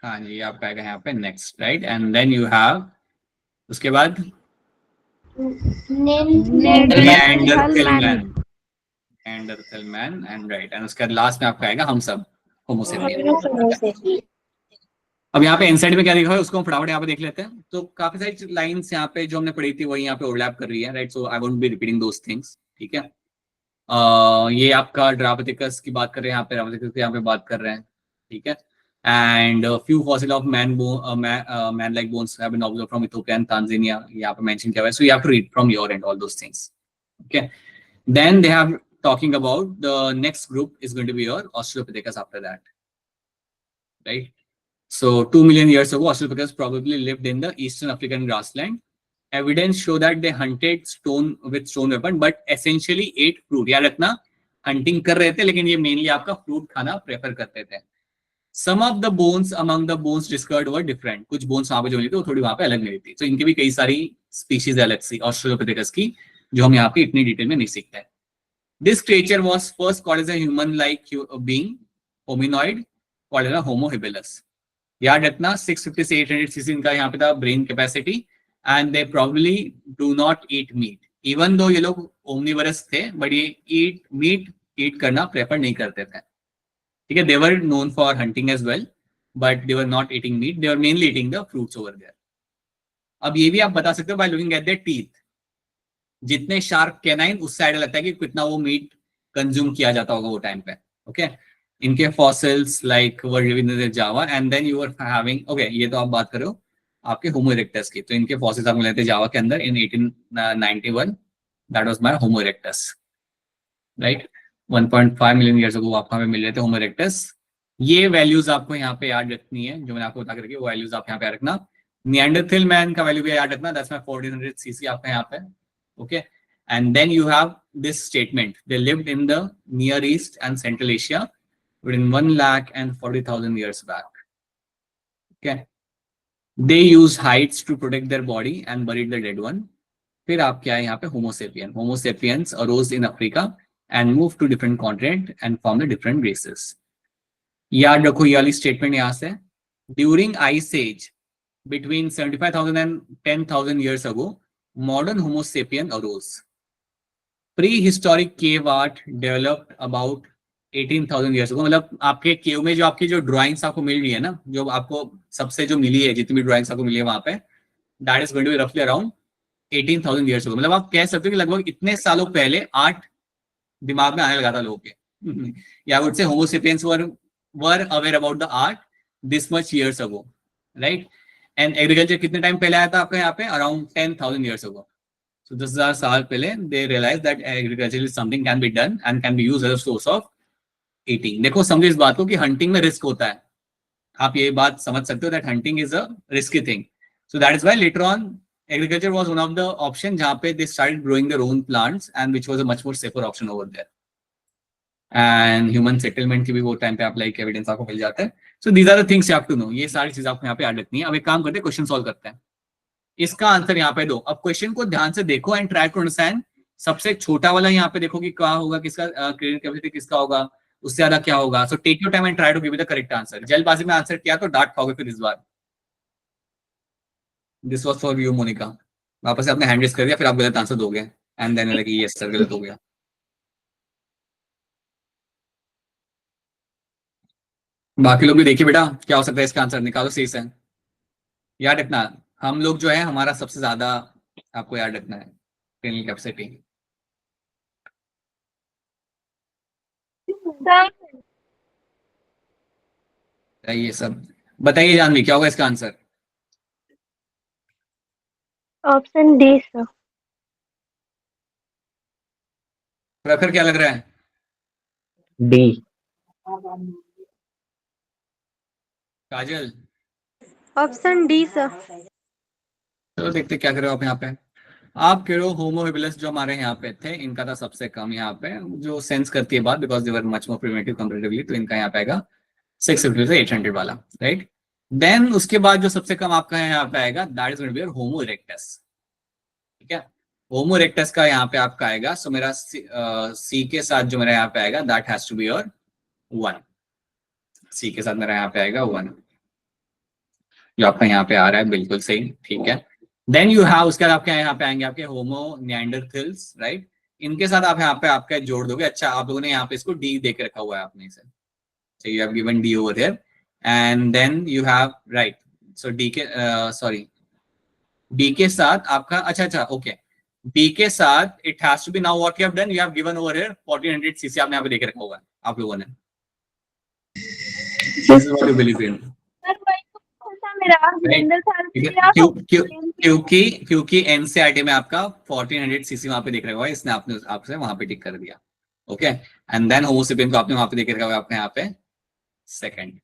हाँ जी, आपका आएगा यहाँ पे next, right. And then you have, उसके बाद Neanderthal man and right, and उसके बाद लास्ट में आपका आएगा हम सब, होमो सेपियन। अब यहाँ पे इनसाइड में क्या लिखा है उसको हम फटाफट यहाँ पे देख लेते हैं। तो काफी सारी लाइंस यहाँ पे जो हमने पढ़ी थी वही यहाँ पे ओवरलैप कर रही है, right. So I won't be repeating those things, ठीक है। ये आपका ड्रायोपिथेकस की बात कर रहे हैं यहाँ पे, ड्रायोपिथेकस की यहाँ पे बात कर रहे हैं, ठीक है। And few fossil of man like bones have been observed from Ethiopia and Tanzania, यहाँ पे मेंशन किया हुआ है। So you have to read from your and all those things, okay. Then they have talking about the next group is going to be your Australopithecus after that, right. So 2 million years ago, Australopithecus probably lived in the eastern African grassland. Evidence show that they hunted with stone weapon, but essentially ate fruit. याद रखना, hunting कर रहे थे लेकिन ये mainly आपका fruit खाना prefer करते थे। Some of the bones among the bones discovered were different. कुछ bones वहाँ पे जो मिली थी वो थोड़ी वहाँ पे अलग मिली थी। So इनकी भी कई सारी species अलग सी Australopithecus की, जो हम यहाँ पे इतनी डिटेल में नहीं सीखते हैं। This creature was first called as a human-like being, hominoid, called as a Homo habilis. याद रखना 650 से 800 सीसी इनका यहाँ पे था brain capacity, and they probably do not eat meat, even though ये लोग ओमनिवरस थे बट ये मीट ईट करना प्रेफर नहीं करते थे, ठीक है। They were known for hunting as well but they were not eating meat, they were mainly eating the fruits over there. अब ये भी आप बता सकते हो by looking at their teeth, जितने शार्प कैनाइन उससे आइडिया लगता है कि कितना वो मीट कंज्यूम किया जाता होगा वो टाइम पे, ओके। इनके fossils like were living in Java, and then you are having, okay, ये तो आप बात कर रहे हो आपके होमो इरेक्टस की, तो इनके फॉसिल्स आपको लेते जावा के अंदर इन 1891, that was my homo erectus, right. 1.5 million years अगो आपको हमें मिल रहे थे होमो इरेक्टस। ये वैल्यूज आपको यहाँ पे याद रखनी है जो मैंने आपको बता करके, वो वैल्यूज आप यहाँ पे रखना। निएंडरथल मैन का वैल्यू भी याद रखना, दैट्स माय 1400 सीसी आपका यहाँ पे, okay. And then you have this statement, they lived in the Near East and Central Asia within 1,40,000 years back. Okay. They use hides to protect their body and buried the dead one. फिर आप क्या है यहाँ पे Homo sapien. Homo sapiens arose in Africa and moved to different continent and formed the different races. याद रखो ये वाली स्टेटमेंट यहाँ से, during ice age between 75,000 and 10,000 years ago, modern Homo sapien arose. Prehistoric cave art developed about 18,000 years ago, मतलब आपके केव में जो आपकी जो ड्राइंग्स आपको मिल रही है ना, जो आपको सबसे जो मिली है, जितनी भी ड्राइंग्स आपको मिली है वहां पे, that is going to be रफली अराउंड 18,000 years ago। मतलब आप कह सकते हो कि लगभग इतने सालों पहले आर्ट दिमाग में आने लगा था लोगों के, या would say homo sapiens were aware about the art this much years ago, right. And agriculture कितने टाइम पहले आया था आपका यहाँ पे, अराउंड 10,000 years ago. So 10,000 साल पहले they realized that agriculture is something can be done and can be used as a source of eating. देखो समझो इस बात को कि हंटिंग में रिस्क होता है, आप ये बात समझ सकते हो that hunting is a risky thing. So that is why later on agriculture was one of the option जहां पे they started growing their own plants and which was a much more safer option over there. And human settlement की भी वो time पे आप like evidence आपको मिल जाता है. So these are the things you have to know. ये सारी चीज आपको यहाँ पे याद रखनी है. अब एक काम करते हैं, क्वेश्चन सॉल्व करते हैं. इसका आंसर यहाँ पे दो. अब क्वेश्चन को ध्यान से देखो एंड ट्राई टू अंडरस्टैंड. सबसे छोटा वाला यहाँ पे देखो कि क्या होगा, किसका क्रेडिट कैपेसिटी किसका होगा, उससे ज्यादा क्या होगा. So take your time and try to give the correct answer. जल्दबाजी में आंसर किया तो डांट खाओगे फिर इस बार. This was for you Monica. वापस से आपने हैंड रेज कर दिया, फिर आप गलत आंसर दोगे and then like yes sir गलत हो गया. बाकी लोग भी देखिए बेटा क्या हो सकता है इसका आंसर निकालो सही से. याद रखना हम लोग जो है हमारा सबसे ज्यादा आपको याद रखना है क्रेनियल कैपेसिटी. ये सब बताइए जानवी क्या होगा इसका आंसर. Option D sir. प्रखर क्या लग रहा है. D. Kajal. Option D sir. चलो देखते क्या करो आप यहाँ पे. आप कह रहे हो होमो हेबिलिस जो हमारे यहाँ पे थे इनका था सबसे कम यहाँ पे जो सेंस करती है बात, because they were much more primitive comparatively. तो इनका यहाँ पे आएगा 650 से 800 वाला, राइट. देन उसके बाद जो सबसे कम आपका यहाँ पे आएगा that is going to be your Homo erectus. ठीक है, होमो इरेक्टस का यहाँ पे आपका आएगा. सो मेरा सी के साथ जो मेरा यहाँ पे आएगा that has to be your 1. C के साथ मेरा यहाँ पे आएगा 1 जो आपका यहाँ पे आ रहा है, बिल्कुल सही. ठीक है, देन यू हैव उसके बाद आपके यहाँ पे आएंगे आपके होमो निएंडरथल्स, राइट. इनके साथ आप यहाँ पे आपका जोड़ दोगे. अच्छा आप लोगों ने यहाँ पे इसको डी दे के रखा हुआ है आपने इसे. So you have given D over here, and then you have right. So D के sorry D के साथ आपका अच्छा okay. D के साथ it has to be now what you have done. You have given over here 1400 cc आपने यहाँ पे देके रखा हुआ है आप लोगों ने. This is what you believe in. क्योंकि NCERT में आपका 1400 cc वहां पे देख रखा हुआ है, इसने आपने आपसे वहां पे टिक कर दिया. Okay, and then Homo sapiens को आपने वहां पे देख रखा हुआ है आपके यहाँ पे सेकंड.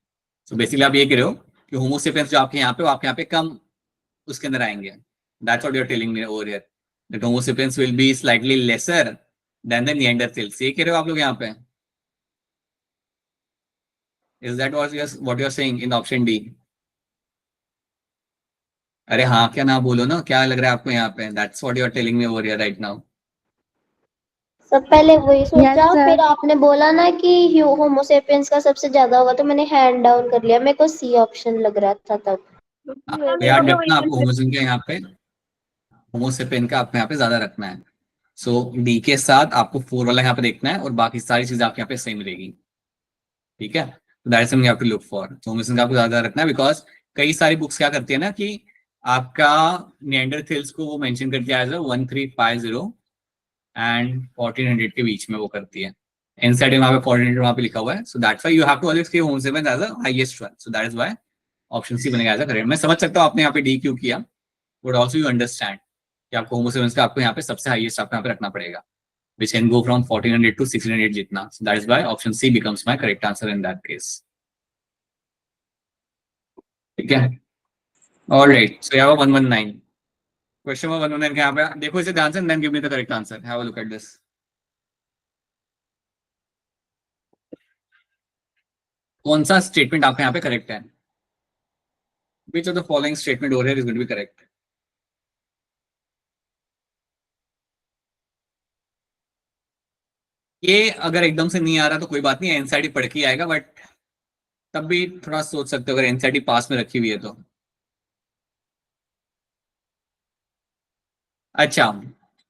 सो बेसिकली आप ये कह रहे हो कि होमो सेपियंस जो आपके यहाँ पे वो आपके यहाँ पे कम उसके अंदर आएंगे. That's what you are telling me over here that Homo sapiens will be slightly lesser than the Neanderthals. ये कह रहे हो आप लोग यहाँ पे. Is that what you are saying in option D. अरे हाँ क्या ना बोलो ना, क्या लग रहा है आपको यहाँ पे. That's what you are telling me over here right now. सब पहले वही सोचा, Yes, sir. फिर आपने बोला ना कि होमो सेपियंस का सबसे ज्यादा होगा तो मैंने हैंड डाउन कर लिया. मेरे को सी ऑप्शन लग रहा था तब. याद रखना आपको होमोसेपियन का यहाँ पे होमोसेपियन का आपको यहाँ पे ज्यादा रखना है. सो डी के साथ आपको 4 वाला यहाँ पे देखना है और बाकी सारी चीजें आपके यहाँ पे सेम रहेगी. ठीक है, that is something you have to look for. Homo sapien का आपको ज्यादा रखना है बिकॉज कई सारी बुक्स क्या करती है ना कि आपका निएंडरथल्स को वो मेंशन करती है एज 1350 एंड 1400 के बीच में वो करती है. एनसीईआरटी में वहां पे 1400 वहां पे लिखा हुआ है. So that's why you have to always keep Homo sapiens as the highest one. So that is why option C बनेगा एज अ करेक्ट. मैं समझ सकता हूं आपने यहाँ पे डी क्यों किया, बट आल्सो यू अंडरस्टैंड कि आपको होमो सेपियंस का आपको यहाँ पे सबसे हाईएस्ट आपको यहाँ पे रखना पड़ेगा which can go from 1400 to 1600 जितना. So that is why option C becomes my correct answer in that case. ठीक है, all right. So you have a 119. Question number 119 यहाँ पे देखो इसे ध्यान से and then give me the correct answer. Have a look at this. कौन सा स्टेटमेंट आपके यहाँ पे करेक्ट है? Which of the following statement over here is going to be correct? ये अगर एकदम से नहीं आ रहा तो कोई बात नहीं, एनसीईआरटी पढ़ के ही आएगा, बट तब भी थोड़ा सोच सकते हो अगर एनसीईआरटी पास में रखी हुई है तो. अच्छा,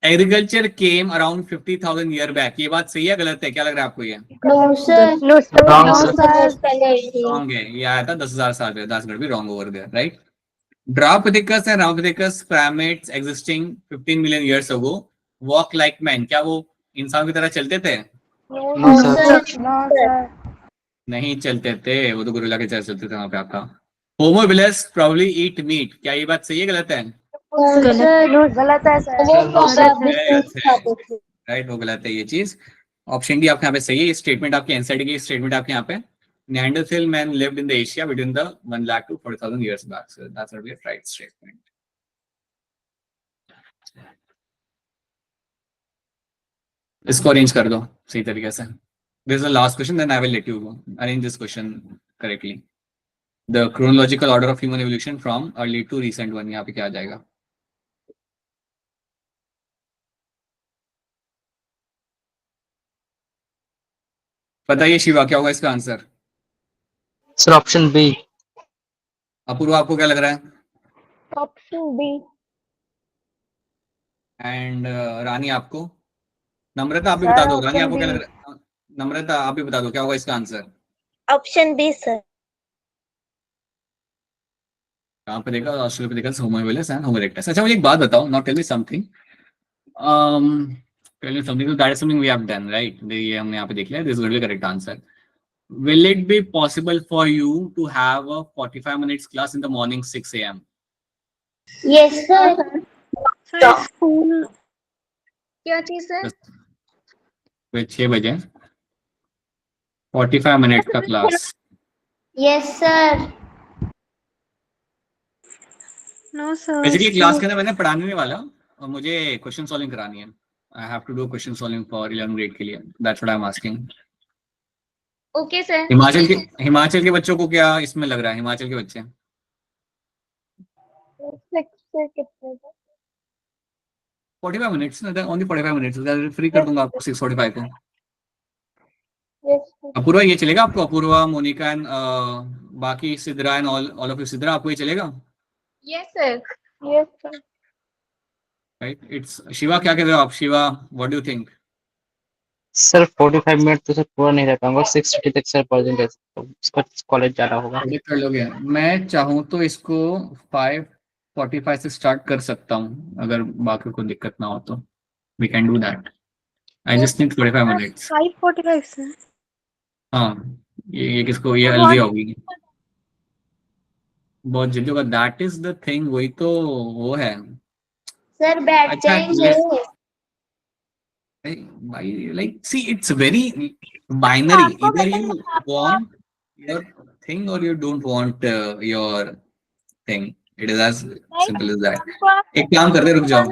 agriculture came around 50,000 year back. ये बात सही है गलत है, क्या लग रहा है आपको? ये no sir. No sir. Wrong, sir. पहले आई थी. रॉन्ग है. ये आया था 10,000 साल पहले. That's going to be wrong over there, right. Dryopithecus and Ramapithecus primates existing 15 million years ago walk like man. क्या वो इंसान की तरह चलते थे? No, sir. No sir. नहीं चलते थे, वो तो गोरिल्ला की तरह चलते थे वहां पे आपका. होमो habilis probably eat meat. क्या ये बात सही है गलत है? गलत गलत है सर। वो गलत है। फ्रूट खाते थे। राइट, वो गलत है ये चीज। ऑप्शन डी आपके यहाँ पे सही है। ये स्टेटमेंट आपके एनसीईआरटी की स्टेटमेंट आपके यहाँ पे Neanderthal man lived in the Asia between the 1 lakh to 40,000 years back. So that's what we have right statement. इसको अरेंज कर दो सही तरीके से. This is the last question, then I will let you arrange this question correctly. The chronological order of human evolution from early to recent one, यहाँ पे क्या आ जाएगा? बताइए शिवा, क्या होगा इसका answer? Sir option B. Apurva, आपको क्या लग रहा है? Option B. एंड रानी, आपको? नम्रता, आप भी सर, बता दो. रानी, option आपको क्या B. लग रहा है? नम्रता, आप भी बता दो क्या होगा इसका आंसर? Option B sir. कहाँ पे देखा? ऑस्ट्रेलिया पे देखा. Homo habilis and Homo erectus. अच्छा, मुझे एक बात बताओ. Not tell me something. Tell me something. That is something we have done, right? ये हमने यहाँ पे देख लिया. This is going to be correct answer. Will it be possible for you to have a 45 minutes class in the morning 6 a.m.? Yes sir. Sir school क्या चीज है? फिर 6 बजे 45 मिनट का class. Yes sir. No sir. Basically class के अंदर मैंने पढ़ाने नहीं वाला और मुझे क्वेश्चन सॉल्विंग करानी है. I have to do question solving for 11th grade के लिए. That's what I am asking. Okay sir. Himachal के बच्चों को क्या इसमें लग रहा है? हिमाचल के बच्चे 6 से कितने तक? 45 मिनट्स, ओनली 45 मिनट्स. फ्री कर दूंगा आपको 6:45 को. यस अपूर्वा, ये चलेगा आपको? अपूर्वा, मोनिका एंड बाकी Sidra and all of you. Sidra, आपको ये चलेगा? Yes sir. Yes sir. Right. It's Shiva, क्या कह रहे हो आप? Shiva, what do you think? Sir 45 minute तो सर पूरा नहीं रह पाऊंगा. 6:30 तक सर पहुंच जाएंगे. उसका कॉलेज जाना होगा. प्रेडिक्ट कर लोगे? मैं चाहूँ तो इसको 5:45 से स्टार्ट कर सकता हूँ, अगर बाकी को दिक्कत ना हो तो. We can do that. I just need 45 minutes. 5:45 sir. हाँ, ये किसको? ये अलविया होगी. बहुत जल्दी होगा. That is the thing. वही तो वो है. सर बैठ अच्छा, जाएंगे. भाई, like, see, it's very binary. Either you want your thing or you don't want your thing. It is as simple as that. एक काम करते, रुक जाओ.